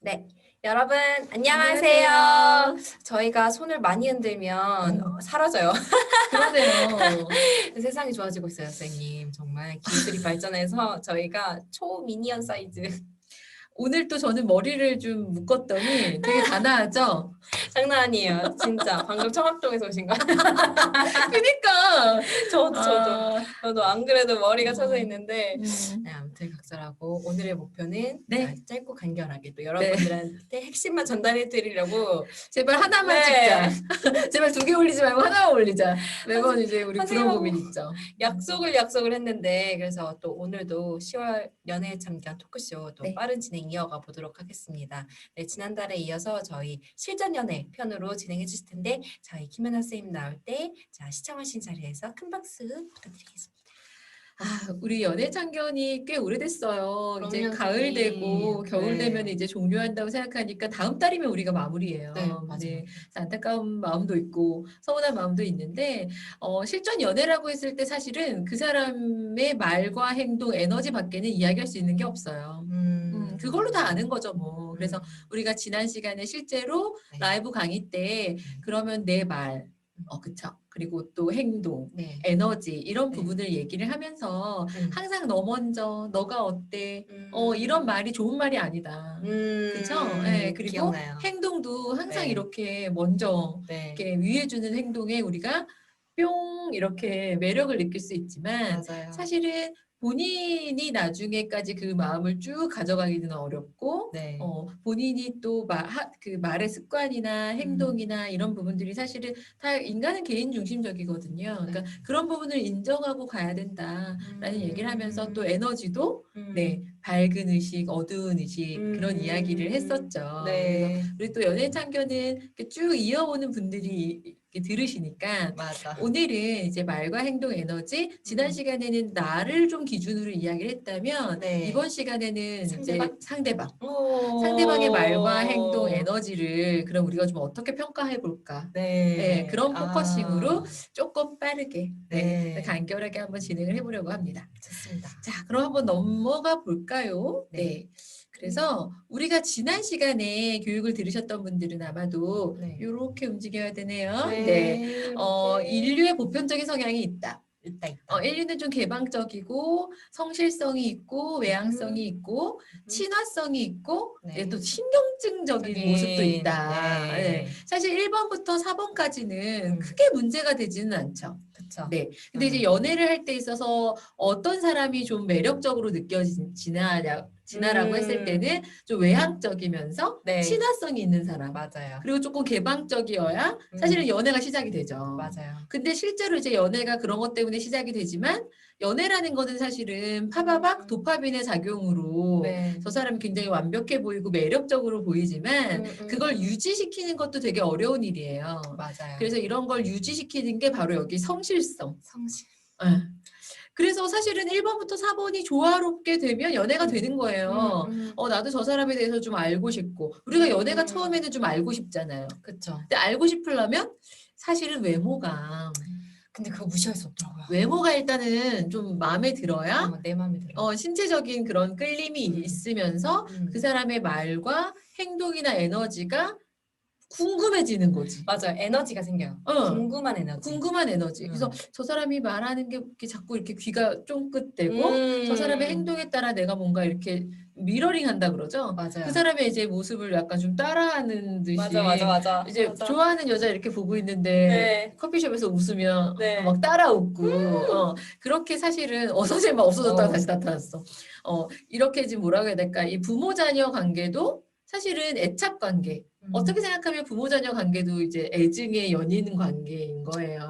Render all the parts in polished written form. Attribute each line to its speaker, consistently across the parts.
Speaker 1: 네, 여러분 안녕하세요.
Speaker 2: 안녕하세요.
Speaker 1: 저희가 손을 많이 흔들면
Speaker 2: 어,
Speaker 1: 사라져요.
Speaker 2: 그러네요.
Speaker 1: 세상이 좋아지고 있어요, 선생님. 정말 기술이 발전해서 저희가 초미니언 사이즈.
Speaker 2: 오늘 또 저는 머리를 좀 묶었더니 되게 단아하죠?
Speaker 1: 장난 아니에요. 진짜 방금 청학동에서 오신 거.
Speaker 2: 그니까.
Speaker 1: 저도 저도
Speaker 2: 아,
Speaker 1: 저도 안 그래도 머리가 쳐져
Speaker 2: 음,
Speaker 1: 있는데 네,
Speaker 2: 음,
Speaker 1: 아무튼 각설하고 오늘의 목표는
Speaker 2: 네,
Speaker 1: 짧고 간결하게 또
Speaker 2: 네.
Speaker 1: 여러분들한테 핵심만 전달해 드리려고
Speaker 2: 제발 하나만
Speaker 1: 네.
Speaker 2: 찍자. 제발 2개 올리지 말고 하나만 올리자. 매번 이제 우리 그런
Speaker 1: 선생님하고
Speaker 2: 고민 있죠.
Speaker 1: 약속을 했는데 그래서 또 오늘도 10월 연애에 참견 토크쇼 또
Speaker 2: 네.
Speaker 1: 빠른 진행 이어가 보도록 하겠습니다. 네, 지난달에 이어서 저희 실전 연애 편으로 진행해 주실 텐데 저희 김연아 선생님 나올 때 자, 시청하신 자리에서 큰 박수 부탁드리겠습니다.
Speaker 2: 우리 연애 참견이 꽤 오래됐어요. 이제
Speaker 1: 그럼요,
Speaker 2: 가을 되고
Speaker 1: 선생님.
Speaker 2: 겨울 되면
Speaker 1: 네.
Speaker 2: 이제 종료한다고 생각하니까 다음 달이면 우리가
Speaker 1: 네,
Speaker 2: 마무리예요.
Speaker 1: 맞아요.
Speaker 2: 네. 그래서 안타까운 마음도 있고 서운한 마음도 있는데 실전 연애라고 했을 때 사실은 그 사람의 말과 행동, 에너지 밖에는 이야기할 수 있는 게 없어요. 그걸로 다 아는 거죠, 뭐. 그래서 우리가 지난 시간에 실제로
Speaker 1: 네.
Speaker 2: 라이브 강의 때 그러면 내 말, 그쵸. 그리고 또 행동,
Speaker 1: 네.
Speaker 2: 에너지 이런
Speaker 1: 네.
Speaker 2: 부분을 얘기를 하면서
Speaker 1: 음.
Speaker 2: 항상 너 먼저, 너가 어때? 이런 말이 좋은 말이 아니다. 그쵸? 네, 그리고
Speaker 1: 기억나요.
Speaker 2: 행동도 항상
Speaker 1: 네.
Speaker 2: 이렇게 먼저
Speaker 1: 네.
Speaker 2: 이렇게 위해주는 행동에 우리가 뿅 이렇게 매력을 느낄 수 있지만
Speaker 1: 맞아요.
Speaker 2: 사실은 본인이 나중에까지 그 마음을 쭉 가져가기는 어렵고
Speaker 1: 네.
Speaker 2: 본인이 또 그 말의 습관이나 행동이나 이런 부분들이 사실은 다 인간은 개인 중심적이거든요. 그러니까 그런 부분을 인정하고 가야 된다라는 얘기를 하면서 또 에너지도 네, 밝은 의식, 어두운 의식 그런 이야기를 했었죠. 그래서
Speaker 1: 네.
Speaker 2: 우리 또 연애 참견은 이렇게 쭉 이어오는 분들이 이렇게 들으시니까
Speaker 1: 맞아.
Speaker 2: 오늘은 이제 말과 행동 에너지 지난 시간에는 나를 좀 기준으로 이야기를 했다면
Speaker 1: 네.
Speaker 2: 이번 시간에는 이제 상대방 상대방의 말과 행동 에너지를 그럼 우리가 좀 어떻게 평가해 볼까? 네,
Speaker 1: 네.
Speaker 2: 그런 포커싱으로 조금 빠르게
Speaker 1: 네.
Speaker 2: 간결하게 한번 진행을 해보려고 합니다.
Speaker 1: 좋습니다.
Speaker 2: 자, 그럼 한번 넘어가 볼까요?
Speaker 1: 네.
Speaker 2: 네. 그래서 우리가 지난 시간에 교육을 들으셨던 분들은 아마도
Speaker 1: 네.
Speaker 2: 이렇게 움직여야 되네요.
Speaker 1: 네.
Speaker 2: 인류의 보편적인 성향이 있다.
Speaker 1: 있다.
Speaker 2: 인류는 좀 개방적이고 성실성이 있고 외향성이 있고 친화성이 있고
Speaker 1: 네.
Speaker 2: 또 신경증적인 모습도 있다.
Speaker 1: 네.
Speaker 2: 네. 사실 1번부터 4번까지는
Speaker 1: 음.
Speaker 2: 크게 문제가 되지는 않죠.
Speaker 1: 그쵸.
Speaker 2: 네. 근데 이제 연애를 할 때 있어서 어떤 사람이 좀 매력적으로 느껴지나라고 했을 때는 좀 외향적이면서
Speaker 1: 네.
Speaker 2: 친화성이 있는 사람.
Speaker 1: 맞아요.
Speaker 2: 그리고 조금 개방적이어야 사실은 연애가 시작이 되죠.
Speaker 1: 맞아요.
Speaker 2: 근데 실제로 이제 연애가 그런 것 때문에 시작이 되지만 연애라는 거는 사실은 파바박 도파민의 작용으로
Speaker 1: 네.
Speaker 2: 저 사람이 굉장히 완벽해 보이고 매력적으로 보이지만 그걸 유지시키는 것도 되게 어려운 일이에요.
Speaker 1: 맞아요.
Speaker 2: 그래서 이런 걸 유지시키는 게 바로 여기 성실성.
Speaker 1: 성실.
Speaker 2: 예. 그래서 사실은 1번부터 4번이 조화롭게 되면 연애가 되는 거예요. 나도 저 사람에 대해서 좀 알고 싶고 우리가 연애가 처음에는 좀 알고 싶잖아요.
Speaker 1: 그쵸.
Speaker 2: 근데 알고 싶으려면 사실은 외모가
Speaker 1: 근데 그거 무시할 수 없더라고요.
Speaker 2: 외모가 일단은 좀 마음에 들어야
Speaker 1: 내 마음에 들어.
Speaker 2: 신체적인 그런 끌림이 있으면서 그 사람의 말과 행동이나 에너지가 궁금해지는 거지.
Speaker 1: 맞아요. 에너지가 생겨요. 궁금한 에너지.
Speaker 2: 궁금한 에너지. 그래서 저 사람이 말하는 게 이렇게 자꾸 이렇게 귀가 쫑긋대고 저 사람의 행동에 따라 내가 뭔가 이렇게 미러링 한다 그러죠.
Speaker 1: 맞아요.
Speaker 2: 그 사람의 이제 모습을 약간 좀 따라하는 듯이
Speaker 1: 맞아.
Speaker 2: 이제
Speaker 1: 맞아.
Speaker 2: 좋아하는 여자 이렇게 보고 있는데
Speaker 1: 네.
Speaker 2: 커피숍에서 웃으면
Speaker 1: 네.
Speaker 2: 막 따라 웃고 그렇게 사실은 어서질 막 없어졌다가 다시 나타났어. 이렇게 지금 뭐라고 해야 될까? 이 부모 자녀 관계도 사실은 애착 관계. 어떻게 생각하면 부모 자녀 관계도 이제 애증의 연인 관계인 거예요.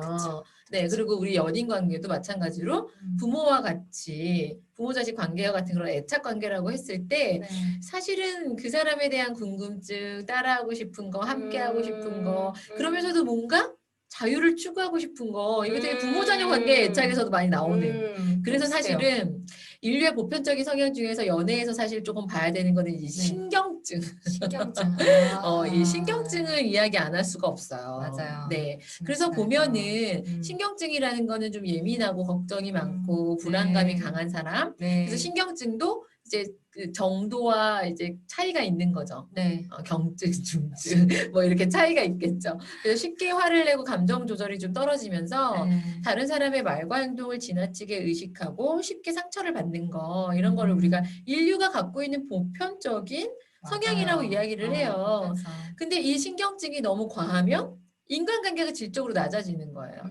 Speaker 2: 네, 그리고 우리 연인 관계도 마찬가지로 부모와 같이 부모 자식 관계와 같은 그런 애착 관계라고 했을 때 사실은 그 사람에 대한 궁금증, 따라하고 싶은 거, 함께하고 싶은 거 그러면서도 뭔가 자유를 추구하고 싶은 거 이거 되게 부모 자녀 관계의 애착에서도 많이 나오는 그래서 사실은 인류의 보편적인 성향 중에서 연애에서 사실 조금 봐야 되는 거는 이 신경증. 이 신경증을 이야기 안 할 수가 없어요.
Speaker 1: 맞아요.
Speaker 2: 네. 그래서 보면은 신경증이라는 거는 좀 예민하고 걱정이 많고 불안감이 강한 사람. 그래서 신경증도 이제 그 정도와 이제 차이가 있는 거죠.
Speaker 1: 네.
Speaker 2: 경증, 중증 뭐 이렇게 차이가 있겠죠. 그래서 쉽게 화를 내고 감정 조절이 좀 떨어지면서
Speaker 1: 네.
Speaker 2: 다른 사람의 말과 행동을 지나치게 의식하고 쉽게 상처를 받는 거 이런 거를 우리가 인류가 갖고 있는 보편적인 성향이라고
Speaker 1: 맞아요.
Speaker 2: 이야기를 해요.
Speaker 1: 보편성.
Speaker 2: 근데 이 신경증이 너무 과하면 인간관계가 질적으로 낮아지는 거예요.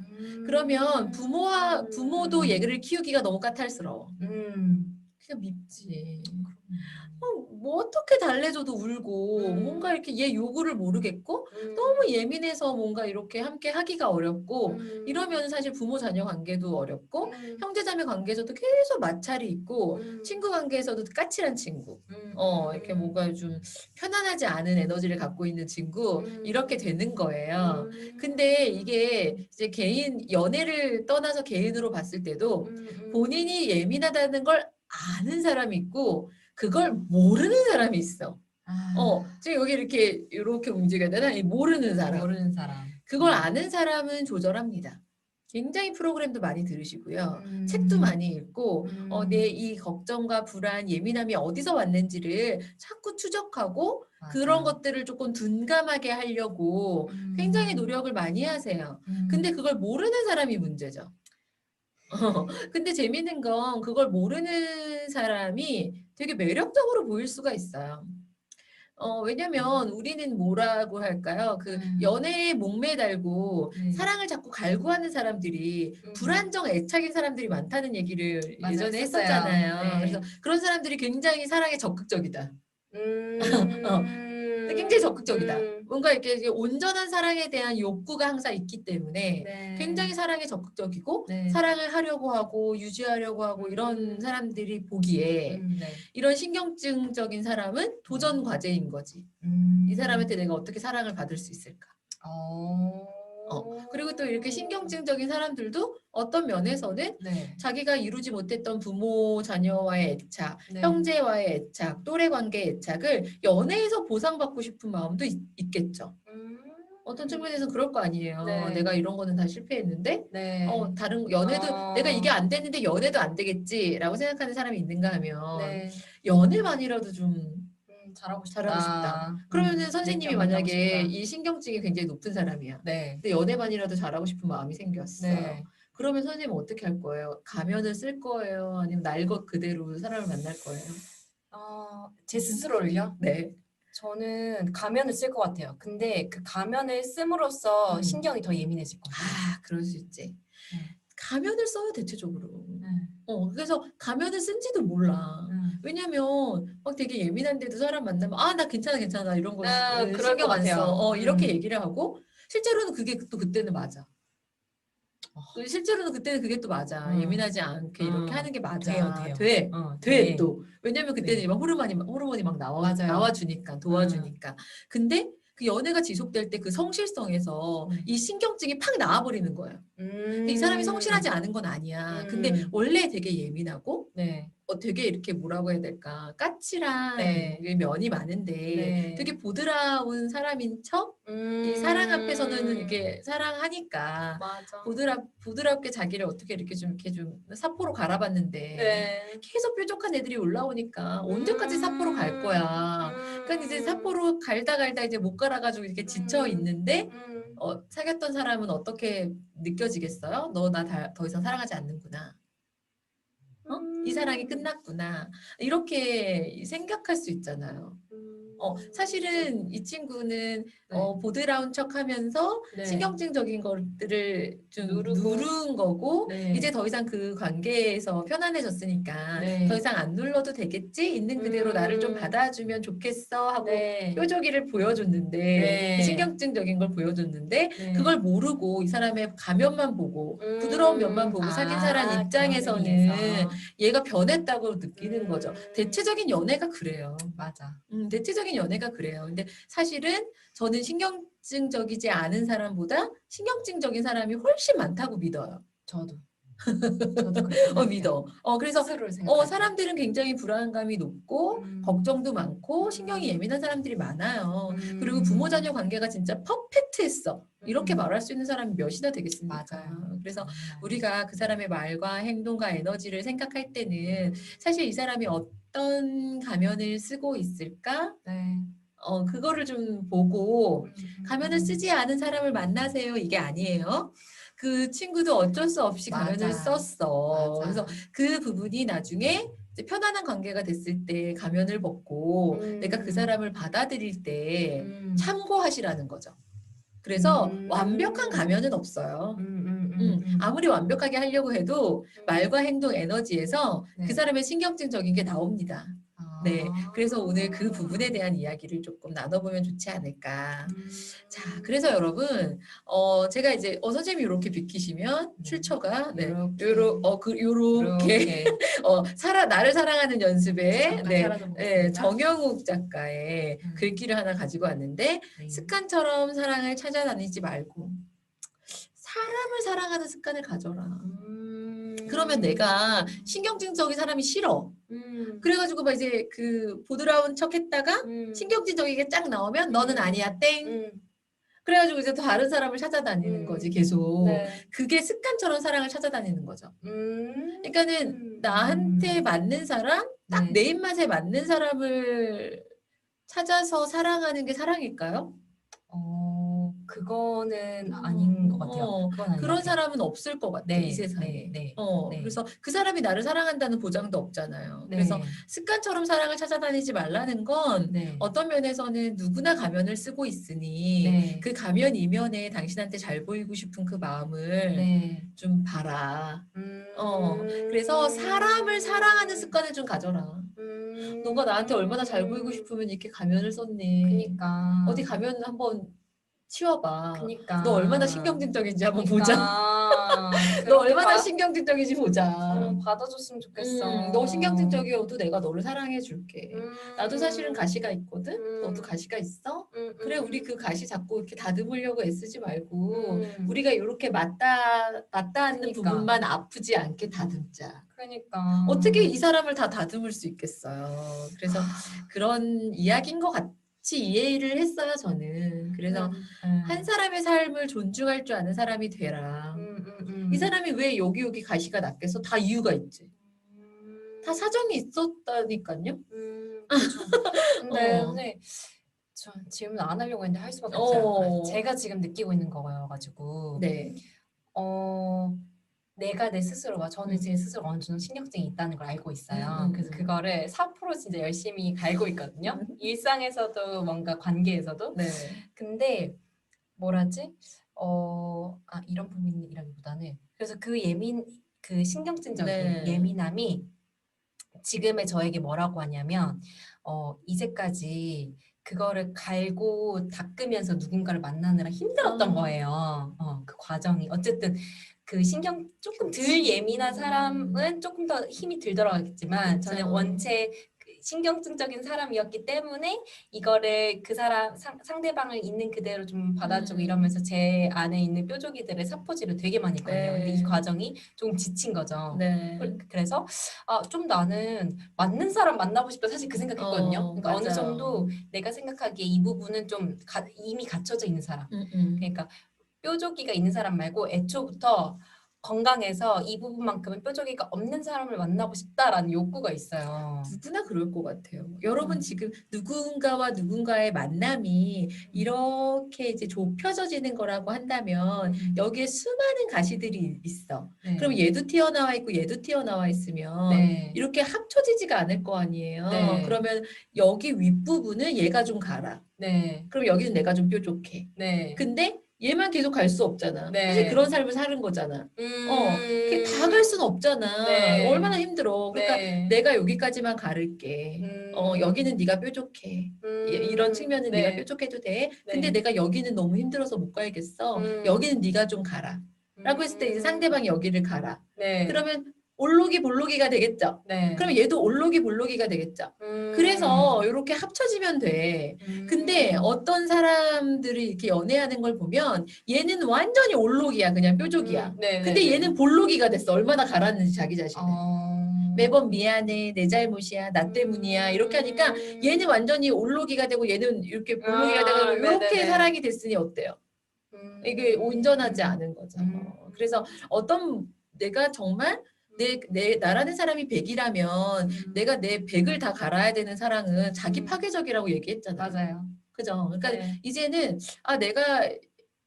Speaker 2: 그러면 부모도 얘를 키우기가 너무 까탈스러워. 그냥 밉지. 뭐 어떻게 달래줘도 울고 뭔가 이렇게 얘 요구를 모르겠고 너무 예민해서 뭔가 이렇게 함께 하기가 어렵고 이러면 사실 부모 자녀 관계도 어렵고 형제 자매 관계에서도 계속 마찰이 있고 친구 관계에서도 까칠한 친구 이렇게 뭔가 좀 편안하지 않은 에너지를 갖고 있는 친구 이렇게 되는 거예요. 근데 이게 이제 개인 연애를 떠나서 개인으로 봤을 때도 본인이 예민하다는 걸 아는 사람이 있고 그걸 모르는 사람이 있어. 지금 여기 이렇게 움직여야 되나? 이 모르는 사람.
Speaker 1: 모르는 사람.
Speaker 2: 그걸 아는 사람은 조절합니다. 굉장히 프로그램도 많이 들으시고요. 책도 많이 읽고 내 이 걱정과 불안, 예민함이 어디서 왔는지를 자꾸 추적하고 그런 것들을 조금 둔감하게 하려고 굉장히 노력을 많이 하세요. 근데 그걸 모르는 사람이 문제죠. 근데 재밌는 건 그걸 모르는 사람이 되게 매력적으로 보일 수가 있어요. 왜냐면 우리는 뭐라고 할까요? 그 연애에 목매달고 사랑을 자꾸 갈구하는 사람들이 불안정 애착인 사람들이 많다는 얘기를
Speaker 1: 맞아요.
Speaker 2: 예전에
Speaker 1: 했었어요.
Speaker 2: 했었잖아요.
Speaker 1: 네.
Speaker 2: 그래서 그런 사람들이 굉장히 사랑에 적극적이다. 굉장히 적극적이다. 뭔가 이렇게 온전한 사랑에 대한 욕구가 항상 있기 때문에
Speaker 1: 네.
Speaker 2: 굉장히 사랑에 적극적이고
Speaker 1: 네.
Speaker 2: 사랑을 하려고 하고 유지하려고 하고 이런 사람들이 보기에
Speaker 1: 네.
Speaker 2: 이런 신경증적인 사람은 도전 과제인 거지. 이 사람한테 내가 어떻게 사랑을 받을 수 있을까? 그리고 또 이렇게 신경증적인 사람들도 어떤 면에서는
Speaker 1: 네.
Speaker 2: 자기가 이루지 못했던 부모 자녀와의 애착,
Speaker 1: 네.
Speaker 2: 형제와의 애착, 또래 관계의 애착을 연애에서 보상받고 싶은 마음도 있겠죠. 어떤 측면에서 그럴 거 아니에요.
Speaker 1: 네.
Speaker 2: 내가 이런 거는 다 실패했는데
Speaker 1: 네.
Speaker 2: 다른 연애도 내가 이게 안 됐는데 연애도 안 되겠지라고 생각하는 사람이 있는가 하면
Speaker 1: 네.
Speaker 2: 연애만이라도 좀
Speaker 1: 잘하고
Speaker 2: 잘하고 싶다. 그러면은 선생님이 만약에 이 신경증이 굉장히 높은 사람이야.
Speaker 1: 네.
Speaker 2: 근데 연애만이라도 잘하고 싶은 마음이 생겼어.
Speaker 1: 네.
Speaker 2: 그러면 선생님은 어떻게 할 거예요? 가면을 쓸 거예요? 아니면 날 것 그대로 사람을 만날 거예요?
Speaker 1: 제 스스로를요?
Speaker 2: 네.
Speaker 1: 저는 가면을 쓸 것 같아요. 근데 그 가면을 씀으로써 신경이 더 예민해질 거예요.
Speaker 2: 그럴 수 있지. 가면을 써요, 대체적으로.
Speaker 1: 네.
Speaker 2: 그래서 가면을 쓴지도 몰라. 왜냐면 막 되게 예민한데도 사람 만나면 나 괜찮아 괜찮아 이런 거
Speaker 1: 그럴
Speaker 2: 신경
Speaker 1: 것
Speaker 2: 안
Speaker 1: 같아요.
Speaker 2: 써. 이렇게 얘기를 하고 실제로는 그게 또 그때는 맞아. 실제로는 그때는 그게 또 맞아. 예민하지 않게 이렇게 하는 게 맞아. 돼 또. 왜냐면 그때는
Speaker 1: 네.
Speaker 2: 막 호르몬이 막
Speaker 1: 맞아요.
Speaker 2: 나와주니까 도와주니까. 근데 그 연애가 지속될 때 그 성실성에서 이 신경증이 팍 나와버리는 거예요. 근데 이 사람이 성실하지 않은 건 아니야. 근데 원래 되게 예민하고
Speaker 1: 네.
Speaker 2: 되게 이렇게 뭐라고 해야 될까 까칠한
Speaker 1: 네.
Speaker 2: 면이 많은데
Speaker 1: 네.
Speaker 2: 되게 보드라운 사람인 척 이 사랑 앞에서는 이렇게 사랑하니까
Speaker 1: 맞아.
Speaker 2: 부드럽게 자기를 어떻게 이렇게 좀 사포로 갈아봤는데
Speaker 1: 네.
Speaker 2: 계속 뾰족한 애들이 올라오니까 언제까지 사포로 갈 거야. 그러니까 이제 사포로 갈다 이제 못 갈아가지고 이렇게 지쳐 있는데 사귀었던 사람은 어떻게 느껴지겠어요? 너 나 더 이상 사랑하지 않는구나. 이 사랑이 끝났구나. 이렇게 생각할 수 있잖아요. 사실은 이 친구는 보드라운 척하면서
Speaker 1: 네.
Speaker 2: 신경증적인 것들을 좀
Speaker 1: 누르고.
Speaker 2: 누른 거고
Speaker 1: 네.
Speaker 2: 이제 더 이상 그 관계에서 편안해졌으니까
Speaker 1: 네.
Speaker 2: 더 이상 안 눌러도 되겠지? 있는 그대로 나를 좀 받아주면 좋겠어 하고
Speaker 1: 네.
Speaker 2: 뾰족이를 보여줬는데
Speaker 1: 네.
Speaker 2: 이 신경증적인 걸 보여줬는데
Speaker 1: 네.
Speaker 2: 그걸 모르고 이 사람의 가면만 보고 부드러운 면만 보고 사귄 사람 입장에서는
Speaker 1: 그런 의미에서.
Speaker 2: 얘가 변했다고 느끼는 거죠. 대체적인 연애가 그래요.
Speaker 1: 맞아.
Speaker 2: 대체적인 연애가 그래요. 근데 사실은 저는 신경증적이지 않은 사람보다 신경증적인 사람이 훨씬 많다고 믿어요.
Speaker 1: 저도. 저도 그렇게 생각해요.
Speaker 2: 믿어. 그래서
Speaker 1: 스스로를 생각할 때.
Speaker 2: 사람들은 굉장히 불안감이 높고 걱정도 많고 신경이 예민한 사람들이 많아요. 그리고 부모 자녀 관계가 진짜 퍼펙트했어. 이렇게 말할 수 있는 사람이 몇이나 되겠습니까?
Speaker 1: 맞아요.
Speaker 2: 그래서
Speaker 1: 정말.
Speaker 2: 우리가 그 사람의 말과 행동과 에너지를 생각할 때는 사실 이 사람이 어떤 가면을 쓰고 있을까?
Speaker 1: 네.
Speaker 2: 그거를 좀 보고 가면을
Speaker 1: 음.
Speaker 2: 쓰지 않은 사람을 만나세요. 이게 아니에요. 그 친구도 어쩔 수 없이 가면을
Speaker 1: 맞아.
Speaker 2: 썼어.
Speaker 1: 맞아.
Speaker 2: 그래서 그 부분이 나중에 이제 편안한 관계가 됐을 때 가면을 벗고 내가 그 사람을 받아들일 때 참고하시라는 거죠. 그래서 완벽한 가면은 없어요. 아무리 완벽하게 하려고 해도 말과 행동 에너지에서
Speaker 1: 네.
Speaker 2: 그 사람의 신경증적인 게 나옵니다. 네,
Speaker 1: 아.
Speaker 2: 그래서 오늘 그 부분에 대한 이야기를 조금 나눠보면 좋지 않을까. 자,
Speaker 1: 음.
Speaker 2: 그래서 여러분, 제가 이제 선생님이 이렇게 비키시면 출처가 네, 요렇게
Speaker 1: 요렇게
Speaker 2: 나를 사랑하는 연습에
Speaker 1: 잠깐
Speaker 2: 네,
Speaker 1: 사라져
Speaker 2: 네,
Speaker 1: 보겠습니다.
Speaker 2: 정영욱 작가의
Speaker 1: 음.
Speaker 2: 글귀를 하나 가지고 왔는데
Speaker 1: 네.
Speaker 2: 습관처럼 사랑을 찾아다니지 말고 사람을 사랑하는 습관을 가져라. 그러면 내가 신경질적인 사람이 싫어. 그래가지고 막 이제 그 보드라운 척 했다가 신경질적이게 쫙 나오면 너는 아니야 땡. 그래가지고 이제 또 다른 사람을 찾아다니는 거지 계속.
Speaker 1: 네.
Speaker 2: 그게 습관처럼 사랑을 찾아다니는 거죠. 그러니까는 나한테 맞는 사람, 딱
Speaker 1: 네.
Speaker 2: 내 입맛에 맞는 사람을 찾아서 사랑하는 게 사랑일까요?
Speaker 1: 그거는 아닌 것 같아요. 그건 아닌 것
Speaker 2: 그런
Speaker 1: 같아요.
Speaker 2: 사람은 없을 것 같아,
Speaker 1: 네,
Speaker 2: 이 세상에.
Speaker 1: 네, 네, 네.
Speaker 2: 그래서 그 사람이 나를 사랑한다는 보장도 없잖아요.
Speaker 1: 네.
Speaker 2: 그래서 습관처럼 사랑을 찾아다니지 말라는 건
Speaker 1: 네.
Speaker 2: 어떤 면에서는 누구나 가면을 쓰고 있으니
Speaker 1: 네.
Speaker 2: 그 가면 이면에 당신한테 잘 보이고 싶은 그 마음을
Speaker 1: 네.
Speaker 2: 좀 봐라. 그래서 사람을 사랑하는 습관을 좀 가져라. 너가 나한테 얼마나 잘 보이고 싶으면 이렇게 가면을 썼니?
Speaker 1: 그니까.
Speaker 2: 어디 가면 한번 치워봐.
Speaker 1: 그니까.
Speaker 2: 너 얼마나 신경질적인지 한번 보자. 너
Speaker 1: 그렇게
Speaker 2: 얼마나 신경질적인지 보자.
Speaker 1: 받아줬으면 좋겠어.
Speaker 2: 너 신경질적이어도 내가 너를 사랑해 줄게. 나도 사실은 가시가 있거든. 너도
Speaker 1: 음.
Speaker 2: 가시가 있어.
Speaker 1: 음,
Speaker 2: 그래, 우리 그 가시 자꾸 이렇게 다듬으려고 애쓰지 말고
Speaker 1: 음.
Speaker 2: 우리가 이렇게 맞닿는
Speaker 1: 그니까.
Speaker 2: 부분만 아프지 않게 다듬자.
Speaker 1: 그러니까.
Speaker 2: 어떻게 이 사람을 다 다듬을 수 있겠어요. 그래서 그런 이야기인 것 같이 이해를 했어요, 저는. 그래서 한 사람의 삶을 존중할 줄 아는 사람이 되라. 이 사람이 왜 여기 가시가 났겠어? 다 이유가 있지. 다 사정이 있었다니까요.
Speaker 1: 그렇죠. 근데
Speaker 2: 어.
Speaker 1: 선생님, 저 질문 안 하려고 했는데 할 수밖에 없어요. 제가 지금 느끼고 있는 거여가지고
Speaker 2: 네.
Speaker 1: 내가 내 스스로가 저는 제 스스로 어느 정도 신경증이 있다는 걸 알고 있어요. 그래서 그거를 4% 진짜 열심히 갈고 있거든요. 일상에서도 뭔가 관계에서도.
Speaker 2: 네.
Speaker 1: 근데 뭐라지? 이런 부분이라기보다는 그래서 그 신경증적인
Speaker 2: 네.
Speaker 1: 예민함이 지금의 저에게 뭐라고 하냐면 이제까지 그거를 갈고 닦으면서 누군가를 만나느라 힘들었던 거예요. 그 과정이 어쨌든 그 신경 조금 덜 예민한 사람은 조금 더 힘이 덜 들어가겠지만
Speaker 2: 그쵸.
Speaker 1: 저는 원체 그 신경증적인 사람이었기 때문에 이거를 그 사람 상대방을 있는 그대로 좀 받아주고 이러면서 제 안에 있는 뾰족이들의 사포질을 되게 많이 했거든요. 근데 이 과정이 좀 지친 거죠.
Speaker 2: 네.
Speaker 1: 그래서 좀 나는 맞는 사람 만나고 싶다 사실 그 생각했거든요. 그러니까
Speaker 2: 맞아요.
Speaker 1: 어느 정도 내가 생각하기에 이 부분은 좀 이미 갖춰져 있는 사람. 그러니까 뾰족이가 있는 사람 말고 애초부터 건강해서 이 부분만큼은 뾰족이가 없는 사람을 만나고 싶다라는 욕구가 있어요.
Speaker 2: 누구나 그럴 것 같아요. 여러분 지금 누군가와 누군가의 만남이 이렇게 이제 좁혀져지는 거라고 한다면 여기에 수많은 가시들이 있어.
Speaker 1: 네.
Speaker 2: 그럼 얘도 튀어나와 있고 얘도 튀어나와 있으면
Speaker 1: 네.
Speaker 2: 이렇게 합쳐지지가 않을 거 아니에요.
Speaker 1: 네.
Speaker 2: 그러면 여기 윗부분은 얘가 좀 가라.
Speaker 1: 네.
Speaker 2: 그럼 여기는 내가 좀 뾰족해.
Speaker 1: 네.
Speaker 2: 근데 얘만 계속 갈 수 없잖아.
Speaker 1: 네.
Speaker 2: 사실 그런 삶을 사는 거잖아. 다 갈 수는 없잖아.
Speaker 1: 네.
Speaker 2: 얼마나 힘들어. 그러니까
Speaker 1: 네.
Speaker 2: 내가 여기까지만 가를게. 여기는 네가 뾰족해. 이런 측면은
Speaker 1: 네.
Speaker 2: 네가 뾰족해도 돼. 근데
Speaker 1: 네.
Speaker 2: 내가 여기는 너무 힘들어서 못 가야겠어. 여기는 네가 좀 가라. 라고 했을 때 이제 상대방이 여기를 가라.
Speaker 1: 네.
Speaker 2: 그러면 올록이 볼록이가 되겠죠.
Speaker 1: 네.
Speaker 2: 그럼 얘도 올록이 볼록이가 되겠죠. 그래서 이렇게 합쳐지면 돼. 근데 어떤 사람들이 이렇게 연애하는 걸 보면 얘는 완전히 올록이야. 그냥 뾰족이야.
Speaker 1: 네,
Speaker 2: 근데
Speaker 1: 네, 네.
Speaker 2: 얘는 볼록이가 됐어. 얼마나 갈았는지 자기 자신을. 매번 미안해, 내 잘못이야, 나 때문이야 이렇게 하니까 얘는 완전히 올록이가 되고 얘는 이렇게 볼록이가 되고 이렇게
Speaker 1: 네네네.
Speaker 2: 사랑이 됐으니 어때요? 이게 온전하지 않은 거죠. 그래서 어떤 내가 정말 나라는 사람이 100이라면 내가 내 100을 다 갈아야 되는 사랑은 자기 파괴적이라고 얘기했잖아요.
Speaker 1: 맞아요.
Speaker 2: 그죠? 그러니까
Speaker 1: 네.
Speaker 2: 이제는 내가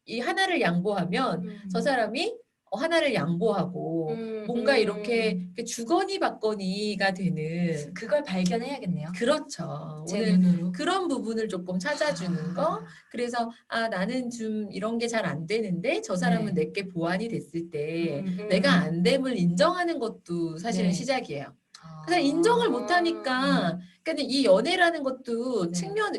Speaker 2: 이 하나를 양보하면 저 사람이 하나를 양보하고 뭔가 이렇게 주거니 받거니가 되는
Speaker 1: 그걸 발견해야겠네요.
Speaker 2: 그렇죠.
Speaker 1: 제
Speaker 2: 오늘
Speaker 1: 눈으로.
Speaker 2: 그런 부분을 조금 찾아주는 거. 그래서 나는 좀 이런 게 잘 안 되는데 저 사람은
Speaker 1: 네.
Speaker 2: 내게 보완이 됐을 때 내가 안 됨을 인정하는 것도 사실은
Speaker 1: 네.
Speaker 2: 시작이에요. 그래서 인정을 못 하니까 그러니까 이 연애라는 것도
Speaker 1: 네.
Speaker 2: 측면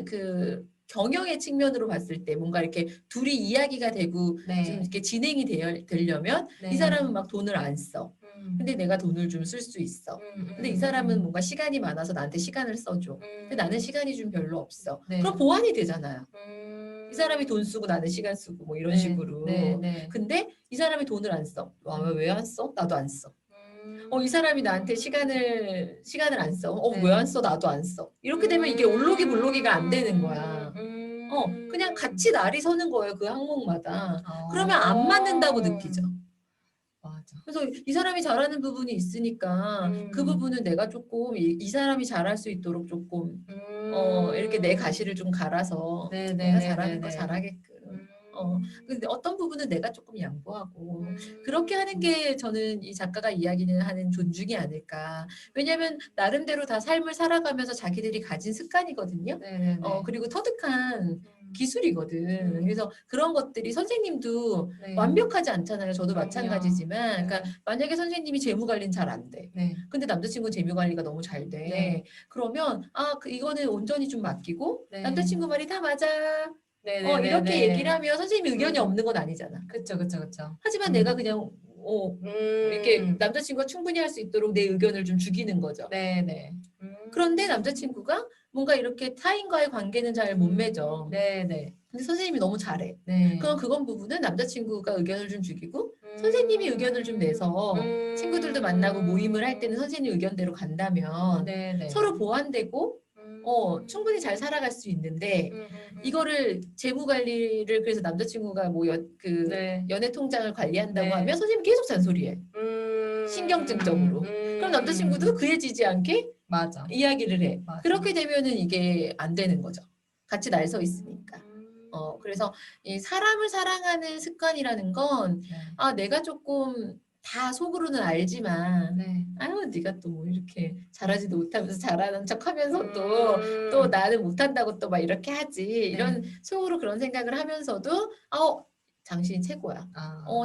Speaker 2: 경영의 측면으로 봤을 때 뭔가 이렇게 둘이 이야기가 되고 좀
Speaker 1: 네.
Speaker 2: 이렇게 진행이 되려면
Speaker 1: 네.
Speaker 2: 이 사람은 막 돈을 안 써. 근데 내가 돈을 좀 쓸 수 있어. 근데 이 사람은 뭔가 시간이 많아서 나한테 시간을 써줘. 근데 나는 시간이 좀 별로 없어.
Speaker 1: 네.
Speaker 2: 그럼 보완이 되잖아요. 이 사람이 돈 쓰고 나는 시간 쓰고 뭐 이런
Speaker 1: 네.
Speaker 2: 식으로.
Speaker 1: 네. 네.
Speaker 2: 근데 이 사람이 돈을 안 써. 왜 안 써? 나도 안 써. 이 사람이 나한테 시간을 안 써.
Speaker 1: 네.
Speaker 2: 왜 안 써? 나도 안 써. 이렇게 되면 이게 올록이 볼록이가 안 되는 거야. 그냥 같이 날이 서는 거예요. 그 항목마다. 그러면 안 맞는다고 느끼죠.
Speaker 1: 맞아.
Speaker 2: 그래서 이 사람이 잘하는 부분이 있으니까 그 부분은 내가 조금 이 사람이 잘할 수 있도록 조금 이렇게 내 가시를 좀 갈아서
Speaker 1: 네, 네,
Speaker 2: 내가
Speaker 1: 네,
Speaker 2: 잘하는
Speaker 1: 네,
Speaker 2: 거
Speaker 1: 네.
Speaker 2: 잘하게끔. 근데 어떤 부분은 내가 조금 양보하고 그렇게 하는 게 저는 이 작가가 이야기는 하는 존중이 아닐까. 왜냐하면 나름대로 다 삶을 살아가면서 자기들이 가진 습관이거든요.
Speaker 1: 네, 네, 네.
Speaker 2: 그리고 터득한 기술이거든. 그래서 그런 것들이 선생님도
Speaker 1: 네.
Speaker 2: 완벽하지 않잖아요. 저도
Speaker 1: 그럼요.
Speaker 2: 마찬가지지만,
Speaker 1: 네.
Speaker 2: 그러니까 만약에 선생님이 재무 관리는 잘 안 돼.
Speaker 1: 네.
Speaker 2: 근데 남자친구 재무 관리가 너무 잘 돼.
Speaker 1: 네.
Speaker 2: 그러면 이거는 온전히 좀 맡기고
Speaker 1: 네.
Speaker 2: 남자친구 말이 다 맞아.
Speaker 1: 네, 네, 네,
Speaker 2: 이렇게
Speaker 1: 네.
Speaker 2: 얘기를 하면 선생님이 의견이 없는 건 아니잖아.
Speaker 1: 그쵸, 그쵸, 그쵸.
Speaker 2: 하지만 내가 그냥 이렇게 남자친구가 충분히 할 수 있도록 내 의견을 좀 죽이는 거죠.
Speaker 1: 네, 네.
Speaker 2: 그런데 남자친구가 뭔가 이렇게 타인과의 관계는 잘 못 맺어.
Speaker 1: 네, 네.
Speaker 2: 근데 선생님이 너무 잘해.
Speaker 1: 네.
Speaker 2: 그럼 그건 부분은 남자친구가 의견을 좀 죽이고 선생님이 의견을 좀 내서 친구들도 만나고 모임을 할 때는 선생님 의견대로 간다면
Speaker 1: 네, 네.
Speaker 2: 서로 보완되고 충분히 잘 살아갈 수 있는데 이거를 재무 관리를 그래서 남자친구가 뭐
Speaker 1: 네.
Speaker 2: 연애 통장을 관리한다고
Speaker 1: 네.
Speaker 2: 하면 선생님이 계속 잔소리해. 신경증적으로. 그럼 남자친구도 그에 지지 않게
Speaker 1: 맞아.
Speaker 2: 이야기를 해.
Speaker 1: 맞아.
Speaker 2: 그렇게 되면은 이게 안 되는 거죠. 같이 날 서 있으니까. 그래서 이 사람을 사랑하는 습관이라는 건
Speaker 1: 네.
Speaker 2: 내가 조금 다 속으로는 알지만
Speaker 1: 네.
Speaker 2: 네가 또 뭐 이렇게 잘하지도 못하면서 잘하는 척하면서 또 나는 못한다고 또 막 이렇게 하지 이런 속으로 그런 생각을 하면서도 당신이 최고야.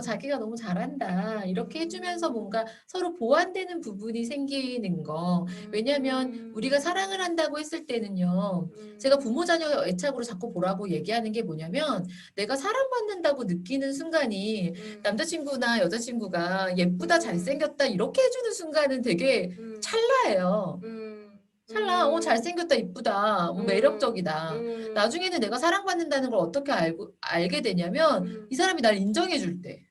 Speaker 2: 자기가 너무 잘한다. 이렇게 해주면서 뭔가 서로 보완되는 부분이 생기는 거. 왜냐하면 우리가 사랑을 한다고 했을 때는요. 제가 부모 자녀 애착으로 자꾸 보라고 얘기하는 게 뭐냐면 내가 사랑받는다고 느끼는 순간이 남자친구나 여자친구가 예쁘다 잘생겼다 이렇게 해주는 순간은 되게 찰나예요. 찰나 잘생겼다 이쁘다 뭐 매력적이다. 나중에는 내가 사랑받는다는 걸 어떻게 알게 되냐면 이 사람이 날 인정해줄 때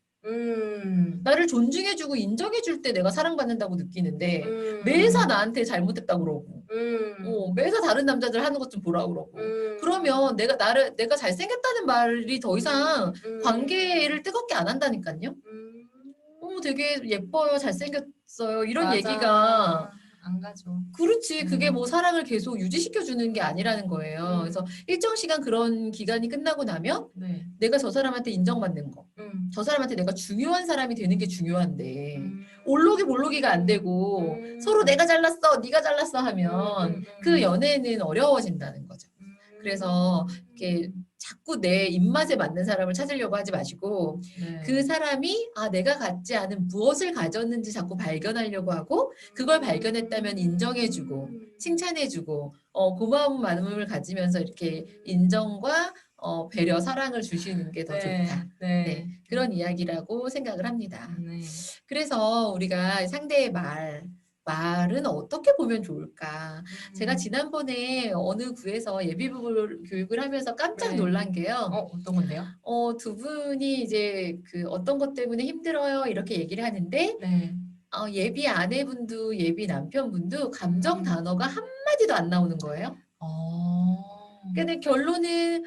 Speaker 2: 나를 존중해주고 인정해줄 때 내가 사랑받는다고 느끼는데 매사 나한테 잘못했다고 그러고 매사 다른 남자들 하는 것 좀 보라 그러고 그러면 내가 잘생겼다는 말이 더 이상 관계를 뜨겁게 안 한다니까요. 되게 예뻐요 잘생겼어요 이런
Speaker 1: 맞아.
Speaker 2: 얘기가
Speaker 1: 안 가죠.
Speaker 2: 그렇지. 그게 뭐 사랑을 계속 유지시켜주는 게 아니라는 거예요. 그래서 일정 시간 그런 기간이 끝나고 나면
Speaker 1: 네.
Speaker 2: 내가 저 사람한테 인정받는 거. 저 사람한테 내가 중요한 사람이 되는 게 중요한데 올록이 볼록이가 안 되고 서로 내가 잘났어 네가 잘났어 하면 그 연애는 어려워진다는 거죠. 그래서 이렇게 자꾸 내 입맛에 맞는 사람을 찾으려고 하지 마시고
Speaker 1: 네.
Speaker 2: 그 사람이 내가 갖지 않은 무엇을 가졌는지 자꾸 발견하려고 하고 그걸 발견했다면 인정해주고 칭찬해주고 고마운 마음을 가지면서 이렇게 인정과 배려, 사랑을 주시는 게 더
Speaker 1: 네,
Speaker 2: 좋다.
Speaker 1: 네.
Speaker 2: 네, 그런 이야기라고 생각을 합니다.
Speaker 1: 네.
Speaker 2: 그래서 우리가 상대의 말은 어떻게 보면 좋을까? 제가 지난번에 어느 구에서 예비부 교육을 하면서 깜짝
Speaker 1: 네.
Speaker 2: 놀란 게요.
Speaker 1: 어떤 건데요?
Speaker 2: 두 분이 이제 그 어떤 것 때문에 힘들어요 이렇게 얘기를 하는데
Speaker 1: 네.
Speaker 2: 예비 아내분도 예비 남편분도 감정 단어가 한마디도 안 나오는 거예요. 근데 결론은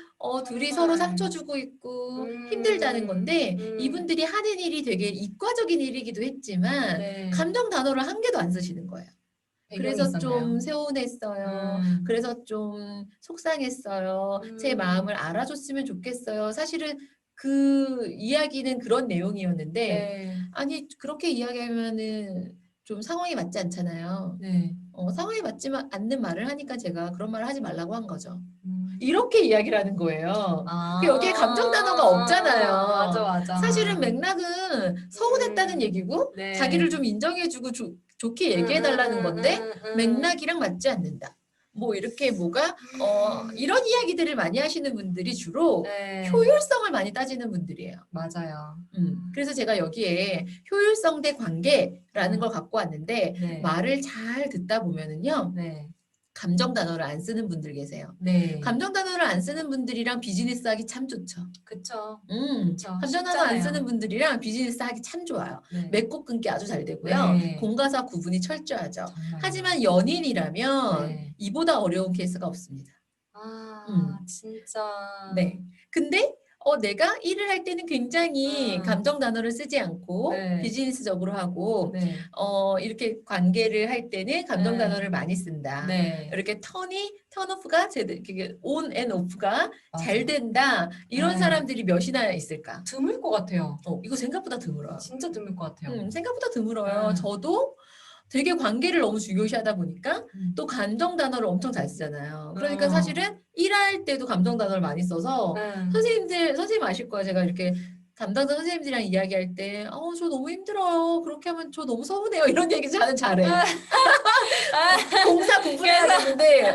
Speaker 2: 둘이 서로 상처 주고 있고 힘들다는 건데 이분들이 하는 일이 되게 이과적인 일이기도 했지만
Speaker 1: 네.
Speaker 2: 감정 단어를 한 개도 안 쓰시는 거예요.
Speaker 1: 배경이
Speaker 2: 그래서
Speaker 1: 있었나요?
Speaker 2: 좀 서운했어요. 그래서 좀 속상했어요. 제 마음을 알아줬으면 좋겠어요. 사실은 그 이야기는 그런 내용이었는데
Speaker 1: 네.
Speaker 2: 아니 그렇게 이야기하면은 좀 상황이 맞지 않잖아요.
Speaker 1: 네.
Speaker 2: 상황에 맞지 않는 말을 하니까 제가 그런 말을 하지 말라고 한 거죠. 이렇게 이야기를 하는 거예요. 그 여기에 감정 단어가 없잖아요.
Speaker 1: 맞아.
Speaker 2: 사실은 맥락은 서운했다는 얘기고
Speaker 1: 네.
Speaker 2: 자기를 좀 인정해주고 좋게 얘기해달라는 건데 맥락이랑 맞지 않는다. 뭐 이렇게 뭐가 이런 이야기들을 많이 하시는 분들이 주로
Speaker 1: 네.
Speaker 2: 효율성을 많이 따지는 분들이에요.
Speaker 1: 맞아요.
Speaker 2: 그래서 제가 여기에 효율성 대 관계라는 걸 갖고 왔는데
Speaker 1: 네.
Speaker 2: 말을 잘 듣다 보면은요.
Speaker 1: 네.
Speaker 2: 감정 단어를 안 쓰는 분들 계세요.
Speaker 1: 네.
Speaker 2: 감정 단어를 안 쓰는 분들이랑 비즈니스 하기 참 좋죠.
Speaker 1: 그쵸.
Speaker 2: 감정 단어 안 쓰는 분들이랑 비즈니스 하기 참 좋아요.
Speaker 1: 네.
Speaker 2: 맺고 끊기 아주 잘 되고요.
Speaker 1: 네.
Speaker 2: 공과사 구분이 철저하죠.
Speaker 1: 정말요.
Speaker 2: 하지만 연인이라면
Speaker 1: 네.
Speaker 2: 이보다 어려운 케이스가 없습니다.
Speaker 1: 진짜.
Speaker 2: 네. 근데 내가 일을 할 때는 굉장히 감정 단어를 쓰지 않고
Speaker 1: 네.
Speaker 2: 비즈니스적으로 하고
Speaker 1: 네.
Speaker 2: 이렇게 관계를 할 때는 감정
Speaker 1: 네.
Speaker 2: 단어를 많이 쓴다.
Speaker 1: 네.
Speaker 2: 이렇게 턴오프가 제대로 온 앤 오프가
Speaker 1: 맞아.
Speaker 2: 잘 된다. 이런
Speaker 1: 네.
Speaker 2: 사람들이 몇이나 있을까?
Speaker 1: 드물 것 같아요.
Speaker 2: 이거 생각보다 드물어요.
Speaker 1: 진짜 드물 것 같아요.
Speaker 2: 생각보다 드물어요.
Speaker 1: 네.
Speaker 2: 저도 되게 관계를 너무 중요시하다 보니까 또 감정 단어를 엄청 잘 쓰잖아요. 그러니까 사실은 일할 때도 감정 단어를 많이 써서 선생님 아실 거예요. 제가 이렇게 담당자 선생님들이랑 이야기할 때 저 너무 힘들어요. 그렇게 하면 저 너무 서운해요. 이런 얘기 저는 잘해. 공사 구분해야겠는데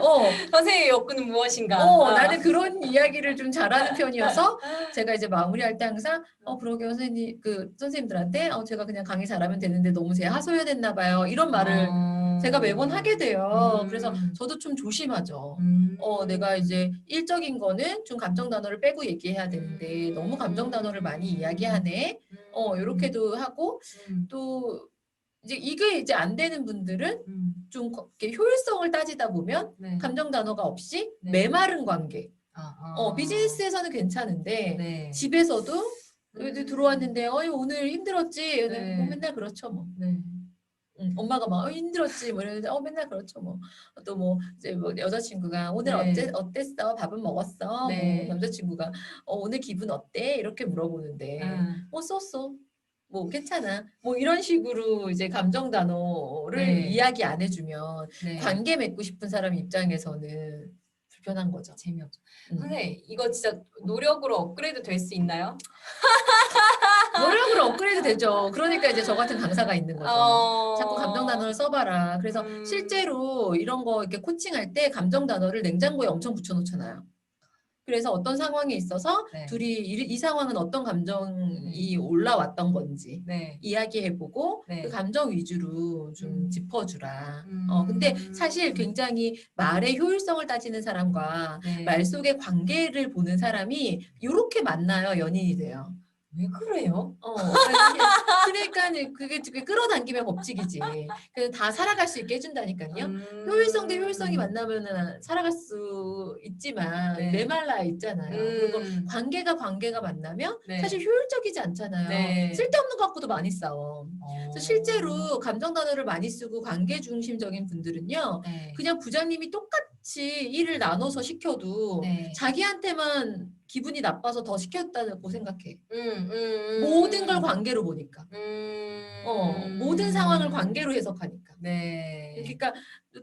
Speaker 1: 선생님의 욕구는 무엇인가?
Speaker 2: 나는 그런 이야기를 좀 잘하는 편이어서 제가 이제 마무리할 때 항상 그러게요 선생님 선생님들한테 제가 그냥 강의 잘하면 되는데 너무 제가 하소연했나 봐요. 이런 말을 제가 매번 하게 돼요. 그래서 저도 좀 조심하죠. 내가 이제 일적인 거는 좀 감정 단어를 빼고 얘기해야 되는데 너무 감정 단어를 많이 이야기하네. 이렇게도 하고 또 이제 이게 이제 안 되는 분들은 좀 이렇게 효율성을 따지다 보면
Speaker 1: 네.
Speaker 2: 감정 단어가 없이
Speaker 1: 네.
Speaker 2: 메마른 관계. 비즈니스에서는 괜찮은데
Speaker 1: 네.
Speaker 2: 집에서도 들어왔는데 오늘 힘들었지.
Speaker 1: 네.
Speaker 2: 맨날 그렇죠 뭐.
Speaker 1: 네.
Speaker 2: 엄마가 막 힘들었지 뭐 이러는데 맨날 그렇죠 뭐. 또 뭐 이제 뭐 여자친구가 오늘
Speaker 1: 네.
Speaker 2: 어땠어? 밥은 먹었어?
Speaker 1: 네.
Speaker 2: 뭐 남자친구가 오늘 기분 어때? 이렇게 물어보는데 쏘. 뭐 괜찮아. 뭐 이런 식으로 이제 감정 단어를
Speaker 1: 네.
Speaker 2: 이야기 안 해주면
Speaker 1: 네.
Speaker 2: 관계 맺고 싶은 사람 입장에서는 불편한 거죠.
Speaker 1: 재미없죠. 선생님 이거 진짜 노력으로 업그레이드 될 수 있나요?
Speaker 2: 노력으로 업그레이드 되죠. 그러니까 이제 저 같은 강사가 있는 거죠. 자꾸 감정 단어를 써봐라. 그래서 실제로 이런 거 이렇게 코칭할 때 감정 단어를 냉장고에 엄청 붙여놓잖아요. 그래서 어떤 상황에 있어서
Speaker 1: 네.
Speaker 2: 둘이 이 상황은 어떤 감정이 올라왔던 건지
Speaker 1: 네.
Speaker 2: 이야기해보고
Speaker 1: 네.
Speaker 2: 그 감정 위주로 좀 짚어주라. 근데 사실 굉장히 말의 효율성을 따지는 사람과
Speaker 1: 네.
Speaker 2: 말 속의 관계를 보는 사람이 이렇게 만나요. 연인이 돼요.
Speaker 1: 왜 그래요?
Speaker 2: 그러니까 그게 끌어당김의 법칙이지. 그래서 다 살아갈 수 있게 해준다니까요. 효율성 대 효율성이 만나면은 살아갈 수 있지만
Speaker 1: 네.
Speaker 2: 메말라 있잖아요. 그리고 관계가 만나면
Speaker 1: 네.
Speaker 2: 사실 효율적이지 않잖아요.
Speaker 1: 네.
Speaker 2: 쓸데없는 거 갖고도 많이 싸워. 그래서 실제로 감정 단어를 많이 쓰고 관계 중심적인 분들은요.
Speaker 1: 네.
Speaker 2: 그냥 부장님이 똑같이 일을 나눠서 시켜도
Speaker 1: 네.
Speaker 2: 자기한테만 기분이 나빠서 더 시켰다고 생각해.
Speaker 1: 모든
Speaker 2: 모든 걸 관계로 보니까. 모든 상황을 관계로 해석하니까.
Speaker 1: 네.
Speaker 2: 그러니까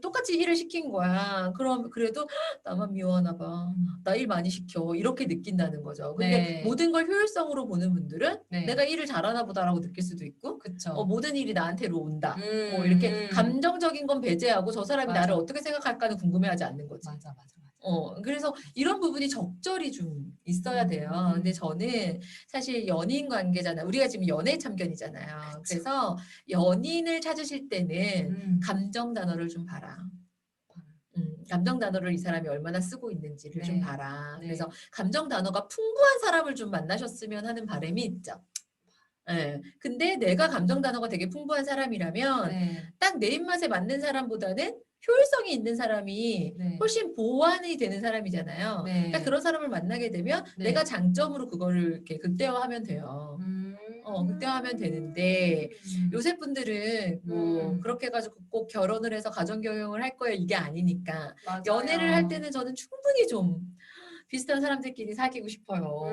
Speaker 2: 똑같이 일을 시킨 거야. 그럼 그래도 나만 미워하나 봐. 나 일 많이 시켜. 이렇게 느낀다는 거죠. 근데
Speaker 1: 네.
Speaker 2: 모든 걸 효율성으로 보는 분들은
Speaker 1: 네.
Speaker 2: 내가 일을 잘하나 보다라고 느낄 수도 있고
Speaker 1: 그쵸.
Speaker 2: 모든 일이 나한테로 온다. 뭐 이렇게 감정적인 건 배제하고 저 사람이
Speaker 1: 맞아.
Speaker 2: 나를 어떻게 생각할까는 궁금해하지 않는 거지.
Speaker 1: 맞아.
Speaker 2: 그래서 이런 부분이 적절히 좀 있어야 돼요. 근데 저는 사실 연인 관계잖아요. 우리가 지금 연애 참견이잖아요. 그래서 연인을 찾으실 때는 감정 단어를 좀 봐라. 감정 단어를 이 사람이 얼마나 쓰고 있는지를 좀
Speaker 1: 네.
Speaker 2: 봐라.
Speaker 1: 네.
Speaker 2: 그래서 감정 단어가 풍부한 사람을 좀 만나셨으면 하는 바람이 있죠. 예. 근데 내가 감정 단어가 되게 풍부한 사람이라면
Speaker 1: 네.
Speaker 2: 딱 내 입맛에 맞는 사람보다는 효율성이 있는 사람이
Speaker 1: 네.
Speaker 2: 훨씬 보완이 되는 사람이잖아요.
Speaker 1: 네.
Speaker 2: 그러니까 그런 사람을 만나게 되면
Speaker 1: 네.
Speaker 2: 내가 장점으로 그거를 이렇게 극대화하면 돼요. 극대화하면 되는데 요새 분들은 뭐 그렇게 해가지고 꼭 결혼을 해서 가정 경영을 할 거예요. 이게 아니니까
Speaker 1: 맞아요.
Speaker 2: 연애를 할 때는 저는 충분히 좀 비슷한 사람들끼리 사귀고 싶어요.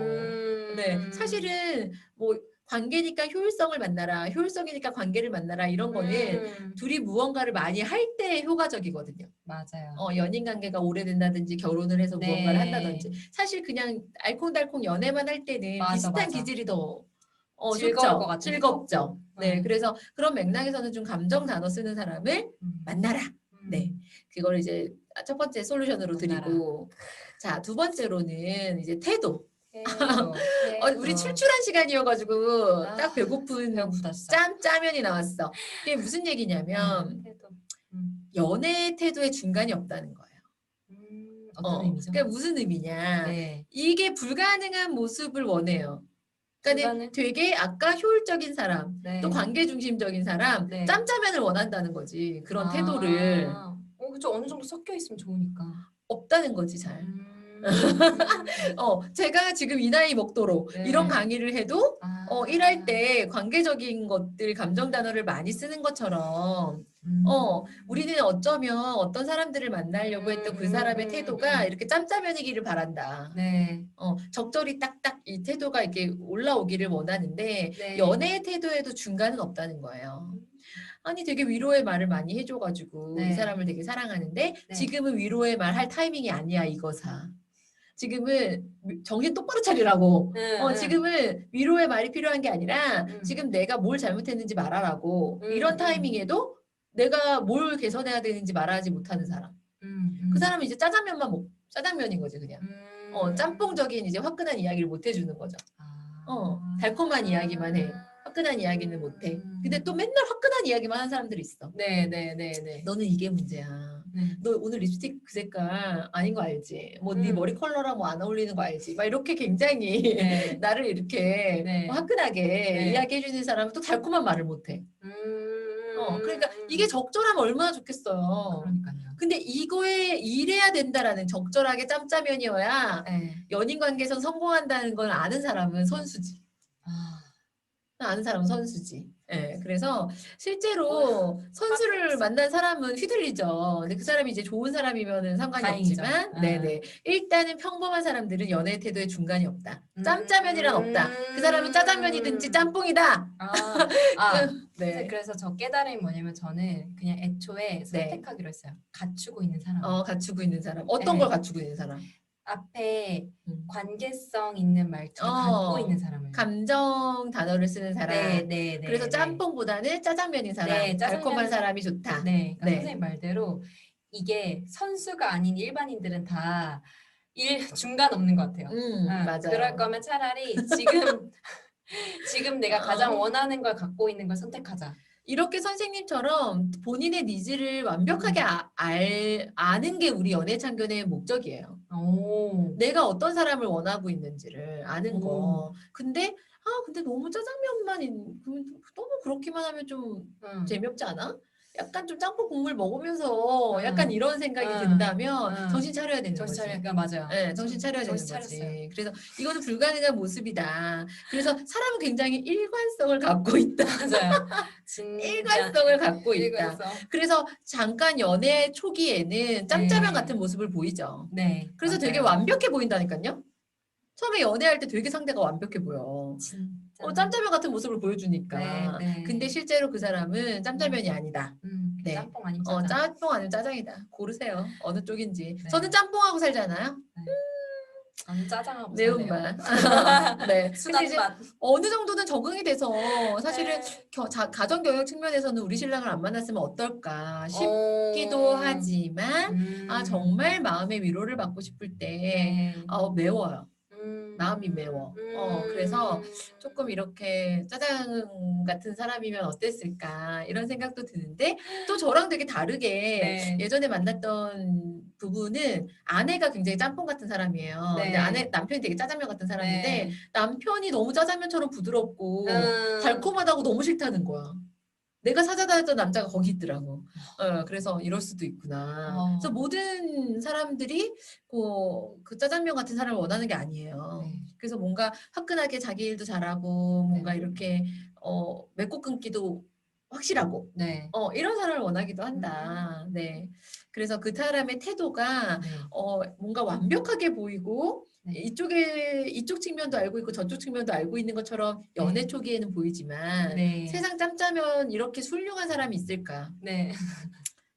Speaker 2: 네, 사실은 뭐 관계니까 효율성을 만나라, 효율성이니까 관계를 만나라 이런 거는 둘이 무언가를 많이 할 때 효과적이거든요.
Speaker 1: 맞아요.
Speaker 2: 연인 관계가 오래된다든지 결혼을 해서
Speaker 1: 네.
Speaker 2: 무언가를 한다든지 사실 그냥 알콩달콩 연애만 할 때는
Speaker 1: 맞아,
Speaker 2: 비슷한
Speaker 1: 맞아.
Speaker 2: 기질이 더
Speaker 1: 즐거울
Speaker 2: 좋죠.
Speaker 1: 것 같아.
Speaker 2: 즐겁죠.
Speaker 1: 행복고.
Speaker 2: 네,
Speaker 1: 네.
Speaker 2: 그래서 그런 맥락에서는 좀 감정 단어 쓰는 사람을 만나라. 네, 그걸 이제 첫 번째 솔루션으로
Speaker 1: 만나라.
Speaker 2: 드리고, 자, 두 번째로는 이제 태도.
Speaker 1: 태도.
Speaker 2: 우리 출출한 시간이어가지고 딱 배고픈
Speaker 1: 배고프다 진짜.
Speaker 2: 짜면이 나왔어. 이게 무슨 얘기냐면
Speaker 1: 태도.
Speaker 2: 연애의 태도에 중간이 없다는 거예요.
Speaker 1: 어떤 의미죠?
Speaker 2: 그러니까 무슨 의미냐?
Speaker 1: 네.
Speaker 2: 이게 불가능한 모습을 원해요. 그러니까
Speaker 1: 불가능?
Speaker 2: 되게 아까 효율적인 사람,
Speaker 1: 네.
Speaker 2: 또 관계 중심적인 사람,
Speaker 1: 네.
Speaker 2: 짬짜면을 원한다는 거지. 그런 태도를
Speaker 1: 그죠. 어느 정도 섞여 있으면 좋으니까.
Speaker 2: 없다는 거지 잘. 제가 지금 이 나이 먹도록
Speaker 1: 네.
Speaker 2: 이런 강의를 해도 일할
Speaker 1: 아.
Speaker 2: 때 관계적인 것들, 감정 단어를 많이 쓰는 것처럼 우리는 어쩌면 어떤 사람들을 만나려고 했던 그 사람의 태도가 이렇게 짬짜면이기를 바란다.
Speaker 1: 네.
Speaker 2: 적절히 딱딱 이 태도가 이렇게 올라오기를 원하는데
Speaker 1: 네.
Speaker 2: 연애의 태도에도 중간은 없다는 거예요. 아니 되게 위로의 말을 많이 해줘가지고 이
Speaker 1: 네.
Speaker 2: 사람을 되게 사랑하는데
Speaker 1: 네.
Speaker 2: 지금은 위로의 말 할 타이밍이 아니야 이거사. 지금은 정신 똑바로 차리라고. 지금은 위로의 말이 필요한 게 아니라 지금 내가 뭘 잘못했는지 말하라고. 이런 타이밍에도 내가 뭘 개선해야 되는지 말하지 못하는 사람. 그 사람은 이제 짜장면인 거지 그냥. 짬뽕적인 이제 화끈한 이야기를 못 해주는 거죠. 달콤한 이야기만 해. 화끈한 이야기는 못 해. 근데 또 맨날 화끈한 이야기만 하는 사람들이 있어.
Speaker 1: 네.
Speaker 2: 너는 이게 문제야. 너 오늘 립스틱 그 색깔 아닌 거 알지? 뭐 네 머리 컬러랑 뭐 안 어울리는 거 알지? 막 이렇게 굉장히
Speaker 1: 네.
Speaker 2: 나를 이렇게
Speaker 1: 네.
Speaker 2: 화끈하게
Speaker 1: 네.
Speaker 2: 이야기해주는 사람은 또 달콤한 말을 못해. 그러니까 이게 적절하면 얼마나 좋겠어요.
Speaker 1: 그러니까요.
Speaker 2: 근데 이거에 이래야 된다라는 적절하게 짬짜면이어야
Speaker 1: 네.
Speaker 2: 연인 관계에서 성공한다는 걸 아는 사람은 선수지. 아는 사람은 선수지. 예, 그래서 실제로 선수를 만난 사람은 휘둘리죠. 근데 그 사람이 이제 좋은 사람이면은 상관이
Speaker 1: 다행이죠.
Speaker 2: 없지만, 네네. 일단은 평범한 사람들은 연애 태도에 중간이 없다. 짬짜면이란 없다. 그 사람은 짜장면이든지 짬뽕이다.
Speaker 1: 네. 그래서 저 깨달음이 뭐냐면 저는 그냥 애초에 선택하기로 했어요. 갖추고 있는 사람.
Speaker 2: 갖추고 있는 사람. 어떤
Speaker 1: 네.
Speaker 2: 걸 갖추고 있는 사람?
Speaker 1: 앞에 관계성 있는 말투를 갖고 있는 사람을.
Speaker 2: 감정 단어를 쓰는 사람.
Speaker 1: 네.
Speaker 2: 그래서 짬뽕보다는 짜장면인 사람.
Speaker 1: 네,
Speaker 2: 달콤한 사람이 좋다.
Speaker 1: 네, 그러니까 선생님 말대로 이게 선수가 아닌 일반인들은 다 중간 없는 것 같아요.
Speaker 2: 맞아요.
Speaker 1: 그럴 거면 차라리 지금 내가 가장 원하는 걸 갖고 있는 걸 선택하자.
Speaker 2: 이렇게 선생님처럼 본인의 니즈를 완벽하게 아는 게 우리 연애 참견의 목적이에요. 내가 어떤 사람을 원하고 있는지를 아는 거. 근데 너무 짜장면만 너무 그렇게만 하면 좀 재미없지 않아? 약간 좀 짬뽕 국물 먹으면서 약간 이런 생각이 든다면 정신 차려야 되는 거지.
Speaker 1: 맞아요.
Speaker 2: 네, 정신 차려야 되는 거지. 그래서 이거는 불가능한 모습이다. 그래서 사람은 굉장히 일관성을 갖고 있다.
Speaker 1: 맞아요.
Speaker 2: 일관성을 갖고 있다. 그래서 잠깐 연애 초기에는 짬짜면 같은 모습을 보이죠.
Speaker 1: 네.
Speaker 2: 그래서 되게 완벽해 보인다니까요. 처음에 연애할 때 되게 상대가 완벽해 보여. 짬짜면 같은 모습을 보여주니까.
Speaker 1: 네.
Speaker 2: 근데 실제로 그 사람은 짬짜면이 아니다. 네.
Speaker 1: 짬뽕 아니면 짜장.
Speaker 2: 짬뽕 아니면 짜장이다. 고르세요. 어느 쪽인지.
Speaker 1: 네.
Speaker 2: 저는 짬뽕하고 살잖아요.
Speaker 1: 저는 짜장하고
Speaker 2: 매운맛. 네. 근데 이제
Speaker 1: 맛.
Speaker 2: 어느 정도는 적응이 돼서 사실은 가정 경영 측면에서는 우리 신랑을 안 만났으면 어떨까 싶기도 하지만 정말 마음의 위로를 받고 싶을 때
Speaker 1: 네.
Speaker 2: 매워요. 마음이 매워. 그래서 조금 이렇게 짜장 같은 사람이면 어땠을까 이런 생각도 드는데 또 저랑 되게 다르게
Speaker 1: 네.
Speaker 2: 예전에 만났던 부부는 아내가 굉장히 짬뽕 같은 사람이에요. 근데 남편이 되게 짜장면 같은 사람인데
Speaker 1: 네.
Speaker 2: 남편이 너무 짜장면처럼 부드럽고
Speaker 1: 음.
Speaker 2: 달콤하다고 너무 싫다는 거야. 내가 찾아다 했던 남자가 거기 있더라고. 그래서 이럴 수도 있구나. 그래서 모든 사람들이 그 짜장면 같은 사람을 원하는 게 아니에요.
Speaker 1: 네.
Speaker 2: 그래서 뭔가 화끈하게 자기 일도 잘하고 뭔가
Speaker 1: 네.
Speaker 2: 이렇게 맺고 끊기도 확실하고
Speaker 1: 네.
Speaker 2: 이런 사람을 원하기도 한다. 네. 그래서 그 사람의 태도가
Speaker 1: 네.
Speaker 2: 뭔가 완벽하게 보이고
Speaker 1: 네.
Speaker 2: 이쪽 측면도 알고 있고 저쪽 측면도 알고 있는 것처럼 연애
Speaker 1: 네.
Speaker 2: 초기에는 보이지만
Speaker 1: 네.
Speaker 2: 세상 짬짜면 이렇게 훌륭한 사람이 있을까?
Speaker 1: 네.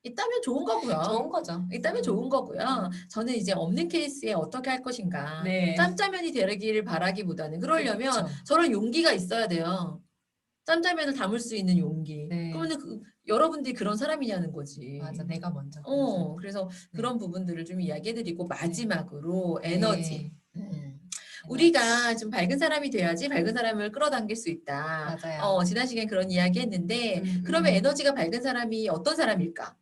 Speaker 2: 있다면 좋은 거고요.
Speaker 1: 좋은 거죠.
Speaker 2: 있다면 좋은 거고요. 저는 이제 없는 케이스에 어떻게 할 것인가.
Speaker 1: 네.
Speaker 2: 짬짜면이 되기를 바라기보다는 그러려면
Speaker 1: 그쵸.
Speaker 2: 저런 용기가 있어야 돼요. 짬짜면을 담을 수 있는 용기.
Speaker 1: 네.
Speaker 2: 그러면 여러분들이 그런 사람이냐는 거지.
Speaker 1: 맞아. 내가 먼저.
Speaker 2: 그래서
Speaker 1: 네.
Speaker 2: 그런 부분들을 좀 이야기해드리고 마지막으로
Speaker 1: 네.
Speaker 2: 에너지. 우리가 좀 밝은 사람이 돼야지 밝은 사람을 끌어당길 수 있다.
Speaker 1: 맞아요.
Speaker 2: 지난 시간에 그런 이야기 했는데 그러면 에너지가 밝은 사람이 어떤 사람일까?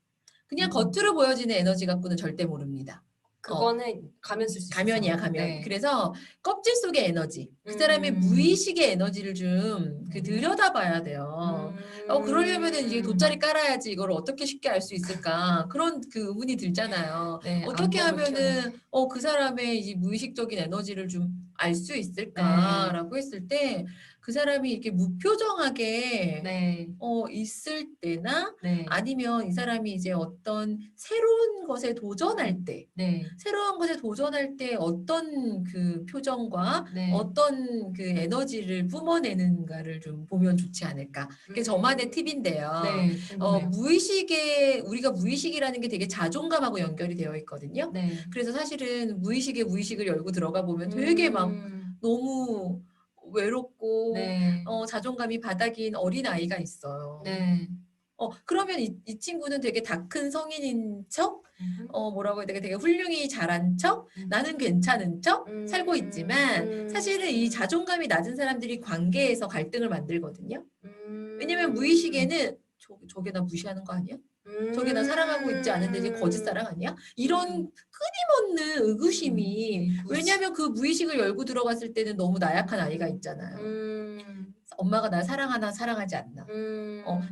Speaker 2: 그냥 겉으로 보여지는 에너지 갖고는 절대 모릅니다.
Speaker 1: 그거는 가면 쓸 수 있어요.
Speaker 2: 가면이야, 가면.
Speaker 1: 네.
Speaker 2: 그래서 껍질 속의 에너지, 그 사람의 무의식의 에너지를 좀 들여다봐야 돼요. 그러려면은 이제 돗자리 깔아야지 이걸 어떻게 쉽게 알 수 있을까? 그런 그 의문이 들잖아요.
Speaker 1: 네.
Speaker 2: 어떻게
Speaker 1: 안목을
Speaker 2: 하면은 그 사람의 이 무의식적인 에너지를 좀 알 수
Speaker 1: 네.
Speaker 2: 있을까라고 했을 때 그 사람이 이렇게 무표정하게
Speaker 1: 네.
Speaker 2: 있을 때나
Speaker 1: 네.
Speaker 2: 아니면 이 사람이 이제 어떤 새로운 것에 도전할 때
Speaker 1: 네.
Speaker 2: 새로운 것에 도전할 때 어떤 그 표정과
Speaker 1: 네.
Speaker 2: 어떤 그 에너지를 뿜어내는가를 좀 보면 좋지 않을까. 그게 저만의 팁인데요.
Speaker 1: 네. 궁금해요.
Speaker 2: 우리가 무의식이라는 게 되게 자존감하고 연결이 되어 있거든요.
Speaker 1: 네.
Speaker 2: 그래서 사실은 무의식의 무의식을 열고 들어가 보면 되게 막 너무 외롭고
Speaker 1: 네.
Speaker 2: 자존감이 바닥인 어린아이가 있어요.
Speaker 1: 네.
Speaker 2: 그러면 이 친구는 되게 다 큰 성인인 척, 뭐라고 해야 되게 훌륭히 잘한 척, 나는 괜찮은 척 살고 있지만 사실은 이 자존감이 낮은 사람들이 관계에서 갈등을 만들거든요. 왜냐면 무의식에는 저게 나 무시하는 거 아니야? 저게 나 사랑하고 있지 않은데 이제 거짓 사랑 아니야? 이런 끊임없는 의구심이 왜냐면 그 무의식을 열고 들어갔을 때는 너무 나약한 아이가 있잖아요. 엄마가 날 사랑하나 사랑하지 않나.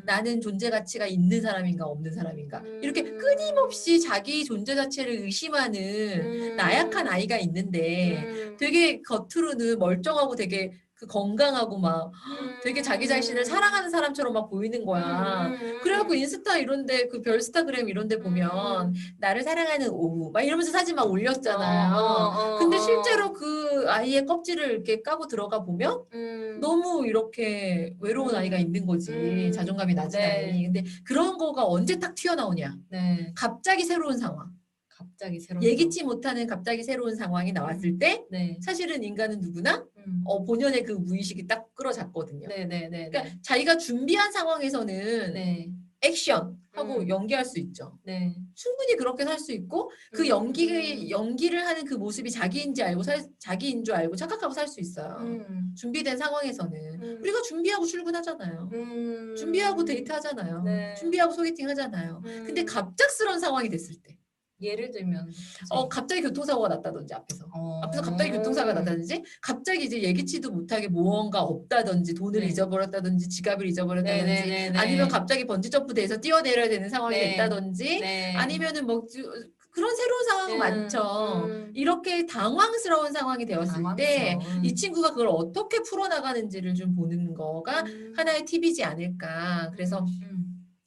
Speaker 2: 나는 존재 가치가 있는 사람인가 없는 사람인가. 이렇게 끊임없이 자기 존재 자체를 의심하는 나약한 아이가 있는데 되게 겉으로는 멀쩡하고 되게 그 건강하고 막 되게 자기 자신을 사랑하는 사람처럼 막 보이는 거야. 그래갖고 인스타 이런데 그 별스타그램 이런데 보면 나를 사랑하는 오후 막 이러면서 사진 막 올렸잖아요. 근데 실제로 그 아이의 껍질을 이렇게 까고 들어가 보면 너무 이렇게 외로운 아이가 있는 거지. 자존감이 낮은 아이. 근데 그런 거가 언제 딱 튀어나오냐.
Speaker 1: 네.
Speaker 2: 갑자기 새로운 상황.
Speaker 1: 갑자기 새로운
Speaker 2: 예기치 못하는 갑자기 새로운 상황이 나왔을 때
Speaker 1: 네.
Speaker 2: 사실은 인간은 누구나 본연의 그 무의식이 딱 끌어잡거든요.
Speaker 1: 네네네.
Speaker 2: 그러니까 자기가 준비한 상황에서는
Speaker 1: 네.
Speaker 2: 액션 하고 연기할 수 있죠.
Speaker 1: 네.
Speaker 2: 충분히 그렇게 살 수 있고 그 연기를 하는 그 모습이 자기인 줄 알고 착각하고 살 수 있어요. 준비된 상황에서는 우리가 준비하고 출근하잖아요. 준비하고 데이트하잖아요.
Speaker 1: 네.
Speaker 2: 준비하고 소개팅 하잖아요. 근데 갑작스러운 상황이 됐을 때
Speaker 1: 예를 들면
Speaker 2: 갑자기 교통사고가 났다든지 앞에서 갑자기 교통사고가 났다든지 갑자기 이제 예기치도 못하게 무언가 없다든지 돈을
Speaker 1: 네.
Speaker 2: 잊어버렸다든지 지갑을 잊어버렸다든지
Speaker 1: 네네네네.
Speaker 2: 아니면 갑자기 번지점프대에서 뛰어내려야 되는 상황이
Speaker 1: 네.
Speaker 2: 됐다든지
Speaker 1: 네.
Speaker 2: 아니면은 뭐 그런 새로운 상황 많죠. 이렇게 당황스러운 상황이 되었을 때 이 친구가 그걸 어떻게 풀어나가는지를 좀 보는 거가 하나의 팁이지 않을까. 그래서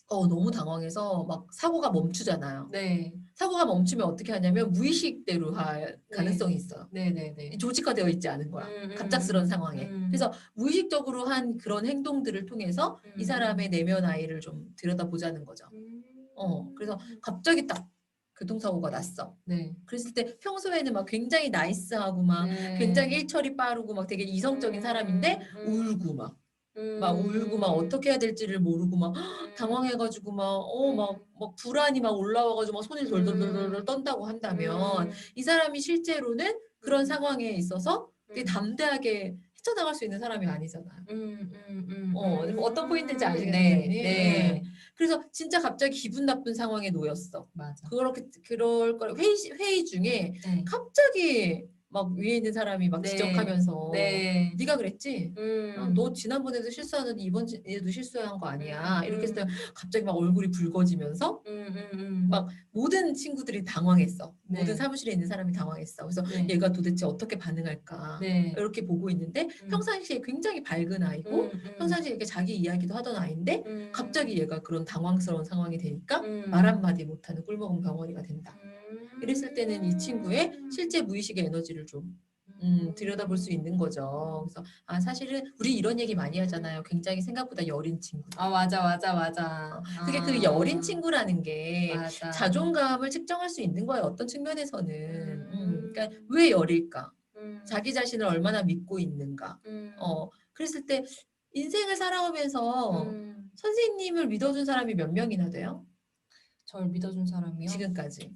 Speaker 2: 너무 당황해서 막 사고가 멈추잖아요.
Speaker 1: 네.
Speaker 2: 사고가 멈추면 어떻게 하냐면 무의식대로 할 가능성이 있어요.
Speaker 1: 네네네.
Speaker 2: 조직화되어 있지 않은 거야. 갑작스러운 상황에. 그래서 무의식적으로 한 그런 행동들을 통해서 이 사람의 내면 아이를 좀 들여다보자는 거죠. 그래서 갑자기 딱 교통사고가 났어.
Speaker 1: 네.
Speaker 2: 그랬을 때 평소에는 막 굉장히 나이스하고 막
Speaker 1: 네.
Speaker 2: 굉장히 일처리 빠르고 막 되게 이성적인 사람인데 울고 막 막 울고 막 어떻게 해야 될지를 모르고 막
Speaker 1: 음.
Speaker 2: 당황해가지고 막 불안이 막 올라와가지고 막 손이 돌돌돌돌 떤다고 한다면 이 사람이 실제로는 그런 상황에 있어서 되게 담대하게 헤쳐나갈 수 있는 사람이 아니잖아요. 어떤 포인트인지 아시겠어요,
Speaker 1: 네,
Speaker 2: 선생님?
Speaker 1: 네.
Speaker 2: 그래서 진짜 갑자기 기분 나쁜 상황에 놓였어.
Speaker 1: 맞아.
Speaker 2: 그럴 거 회의 중에
Speaker 1: 네.
Speaker 2: 갑자기 막 위에 있는 사람이 막
Speaker 1: 네.
Speaker 2: 지적하면서
Speaker 1: 네.
Speaker 2: 네가 그랬지? 너 지난번에도 실수하더니 이번에도 실수한 거 아니야. 이렇게 해서 갑자기 막 얼굴이 붉어지면서 막 모든 친구들이 당황했어.
Speaker 1: 네.
Speaker 2: 모든 사무실에 있는 사람이 당황했어. 그래서
Speaker 1: 네.
Speaker 2: 얘가 도대체 어떻게 반응할까?
Speaker 1: 네.
Speaker 2: 이렇게 보고 있는데 평상시에 굉장히 밝은 아이고 평상시에 이렇게 자기 이야기도 하던 아이인데 갑자기 얘가 그런 당황스러운 상황이 되니까 말 한마디 못하는 꿀먹은 병원이가 된다. 이랬을 때는 이 친구의 실제 무의식의 에너지를 좀 들여다볼 수 있는 거죠. 그래서 사실은 우리 이런 얘기 많이 하잖아요. 굉장히 생각보다 여린 친구.
Speaker 1: 맞아.
Speaker 2: 그게 그 여린 친구라는 게
Speaker 1: 맞아.
Speaker 2: 자존감을 측정할 수 있는 거예요. 어떤 측면에서는. 그러니까 왜 여릴까? 자기 자신을 얼마나 믿고 있는가? 그랬을 때 인생을 살아오면서 선생님을 믿어준 사람이 몇 명이나 돼요?
Speaker 1: 저를 믿어준 사람이요?
Speaker 2: 지금까지.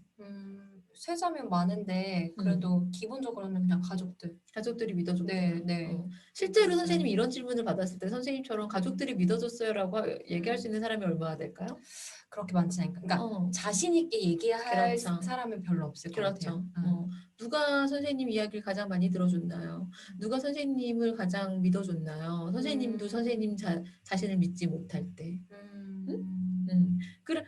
Speaker 1: 세자면 많은데 그래도 기본적으로는 그냥 가족들.
Speaker 2: 가족들이 믿어줬고.
Speaker 1: 네.
Speaker 2: 실제로 선생님이 이런 질문을 받았을 때 선생님처럼 가족들이 믿어줬어요라고 얘기할 수 있는 사람이 얼마나 될까요?
Speaker 1: 그렇게 많지 않으니까. 그러니까 자신 있게 얘기할
Speaker 2: 그렇죠.
Speaker 1: 사람은 별로 없을 것 같아요.
Speaker 2: 누가 선생님 이야기를 가장 많이 들어줬나요? 누가 선생님을 가장 믿어줬나요? 선생님도 선생님 자신을 믿지 못할 때.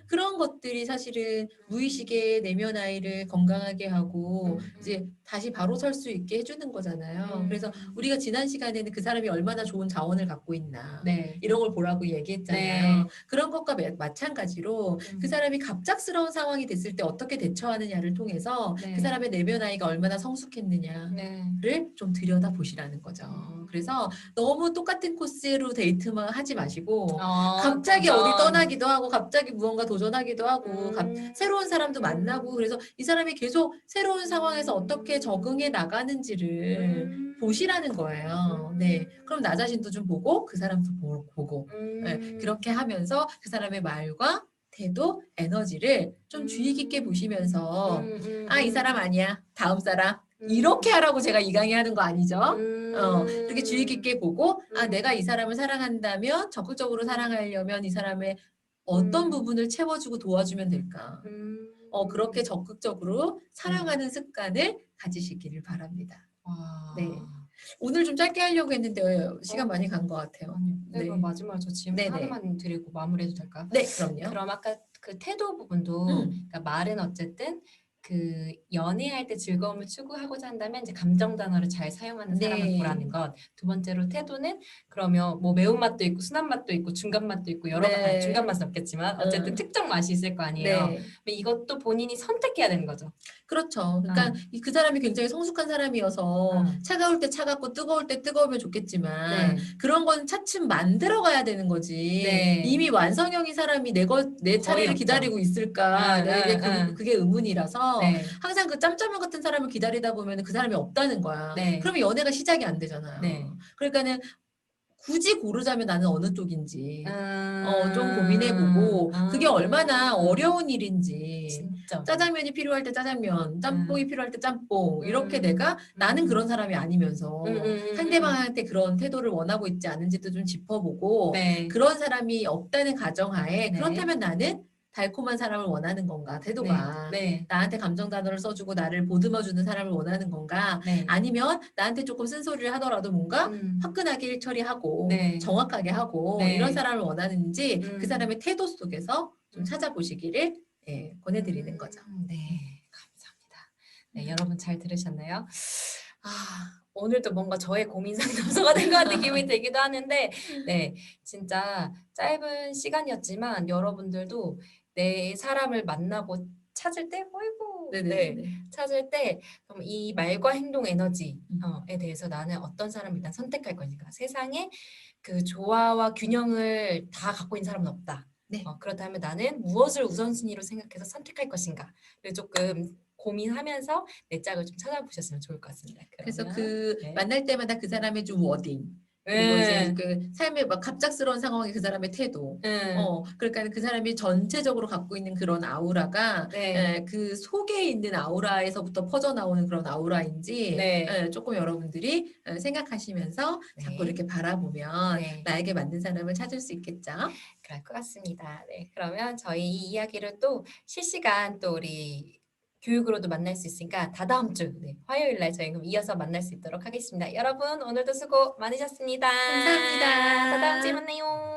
Speaker 2: 그런 것들이 사실은 무의식의 내면 아이를 건강하게 하고 이제 다시 바로 설 수 있게 해주는 거잖아요. 그래서 우리가 지난 시간에는 그 사람이 얼마나 좋은 자원을 갖고 있나
Speaker 1: 네.
Speaker 2: 이런 걸 보라고 얘기했잖아요. 그런 것과 마찬가지로 그 사람이 갑작스러운 상황이 됐을 때 어떻게 대처하느냐를 통해서 그 사람의 내면 아이가 얼마나 성숙했느냐를 좀 들여다 보시라는 거죠. 그래서 너무 똑같은 코스로 데이트만 하지 마시고 갑자기 어디 떠나기도 하고 갑자기 무언가 도전하기도 하고 새로운 사람도 만나고 그래서 이 사람이 계속 새로운 상황에서 어떻게 적응해 나가는지를 보시라는 거예요. 네, 그럼 나 자신도 좀 보고 그 사람도 보고 네, 그렇게 하면서 그 사람의 말과 태도, 에너지를 좀 주의 깊게 보시면서 이 사람 아니야, 다음 사람 이렇게 하라고 제가 이 강의 하는 거 아니죠? 이렇게 주의 깊게 보고 내가 이 사람을 사랑한다면 적극적으로 사랑하려면 이 사람의 어떤 부분을 채워주고 도와주면 될까? 그렇게 적극적으로 사랑하는 습관을 가지시기를 바랍니다. 네. 오늘 좀 짧게 하려고 했는데 시간 많이 간 것 같아요.
Speaker 1: 네. 그럼 마지막으로 저 질문 하나만 드리고 마무리해도 될까요?
Speaker 2: 네, 그럼요.
Speaker 1: 그럼 아까 그 태도 부분도 그러니까 말은 어쨌든 그 연애할 때 즐거움을 추구하고자 한다면 이제 감정 단어를 잘 사용하는 사람을 보라는 것. 두 번째로 태도는 그러면 뭐 매운맛도 있고 순한 맛도 있고 중간 맛도 있고 여러 가지 중간 맛은 없겠지만 어쨌든 특정 맛이 있을 거 아니에요. 이것도 본인이 선택해야 되는 거죠.
Speaker 2: 그렇죠. 그러니까 그 사람이 굉장히 성숙한 사람이어서 차가울 때 차갑고 뜨거울 때 뜨거우면 좋겠지만 그런 건 차츰 만들어 가야 되는 거지. 이미 완성형인 사람이 내 차례를
Speaker 1: 없죠.
Speaker 2: 기다리고 있을까? 그게 의문이라서 항상 그 짬짜면 같은 사람을 기다리다 보면 그 사람이 없다는 거야. 그러면 연애가 시작이 안 되잖아요. 그러니까는 굳이 고르자면 나는 어느 쪽인지 좀 고민해보고 그게 얼마나 어려운 일인지
Speaker 1: 진짜.
Speaker 2: 짜장면이 필요할 때 짜장면, 짬뽕이 필요할 때 짬뽕 이렇게 나는 그런 사람이 아니면서 상대방한테 그런 태도를 원하고 있지 않은지도 좀 짚어보고 그런 사람이 없다는 가정하에 그렇다면 나는 달콤한 사람을 원하는 건가 태도가 나한테 감정 단어를 써주고 나를 보듬어주는 사람을 원하는 건가 아니면 나한테 조금 쓴소리를 하더라도 뭔가 화끈하게 처리하고 정확하게 하고 이런 사람을 원하는지 그 사람의 태도 속에서 좀 찾아보시기를 권해드리는 거죠.
Speaker 1: 네, 감사합니다. 여러분 잘 들으셨나요? 오늘도 뭔가 저의 고민 상담소가 된 것 같은 기분이 들기도 하는데 진짜 짧은 시간이었지만 여러분들도 내 사람을 만나고 찾을 때 찾을 때 그럼 이 말과 행동 에너지에 대해서 나는 어떤 사람을 일단 선택할 것인가. 세상에 그 조화와 균형을 다 갖고 있는 사람은 없다. 그렇다면 나는 무엇을 우선순위로 생각해서 선택할 것인가를 조금 고민하면서 내 짝을 좀 찾아보셨으면 좋을 것 같습니다.
Speaker 2: 그래서 만날 때마다 그 사람의 좀 워딩 그리고 이제
Speaker 1: 예.
Speaker 2: 그 삶의 막 갑작스러운 상황에 그 사람의 태도.
Speaker 1: 예.
Speaker 2: 그러니까 그 사람이 전체적으로 갖고 있는 그런 아우라가
Speaker 1: 네.
Speaker 2: 그 속에 있는 아우라에서부터 퍼져나오는 그런 아우라인지
Speaker 1: 네.
Speaker 2: 조금 여러분들이 생각하시면서 자꾸
Speaker 1: 네.
Speaker 2: 이렇게 바라보면
Speaker 1: 네.
Speaker 2: 나에게 맞는 사람을 찾을 수 있겠죠.
Speaker 1: 그럴 것 같습니다. 네. 그러면 저희 이 이야기를 또 실시간 또 우리 교육으로도 만날 수 있으니까 다다음 주 네, 화요일 날 저희 그럼 이어서 만날 수 있도록 하겠습니다. 여러분 오늘도 수고 많으셨습니다. 다다음 주에
Speaker 2: 감사합니다.
Speaker 1: 만나요.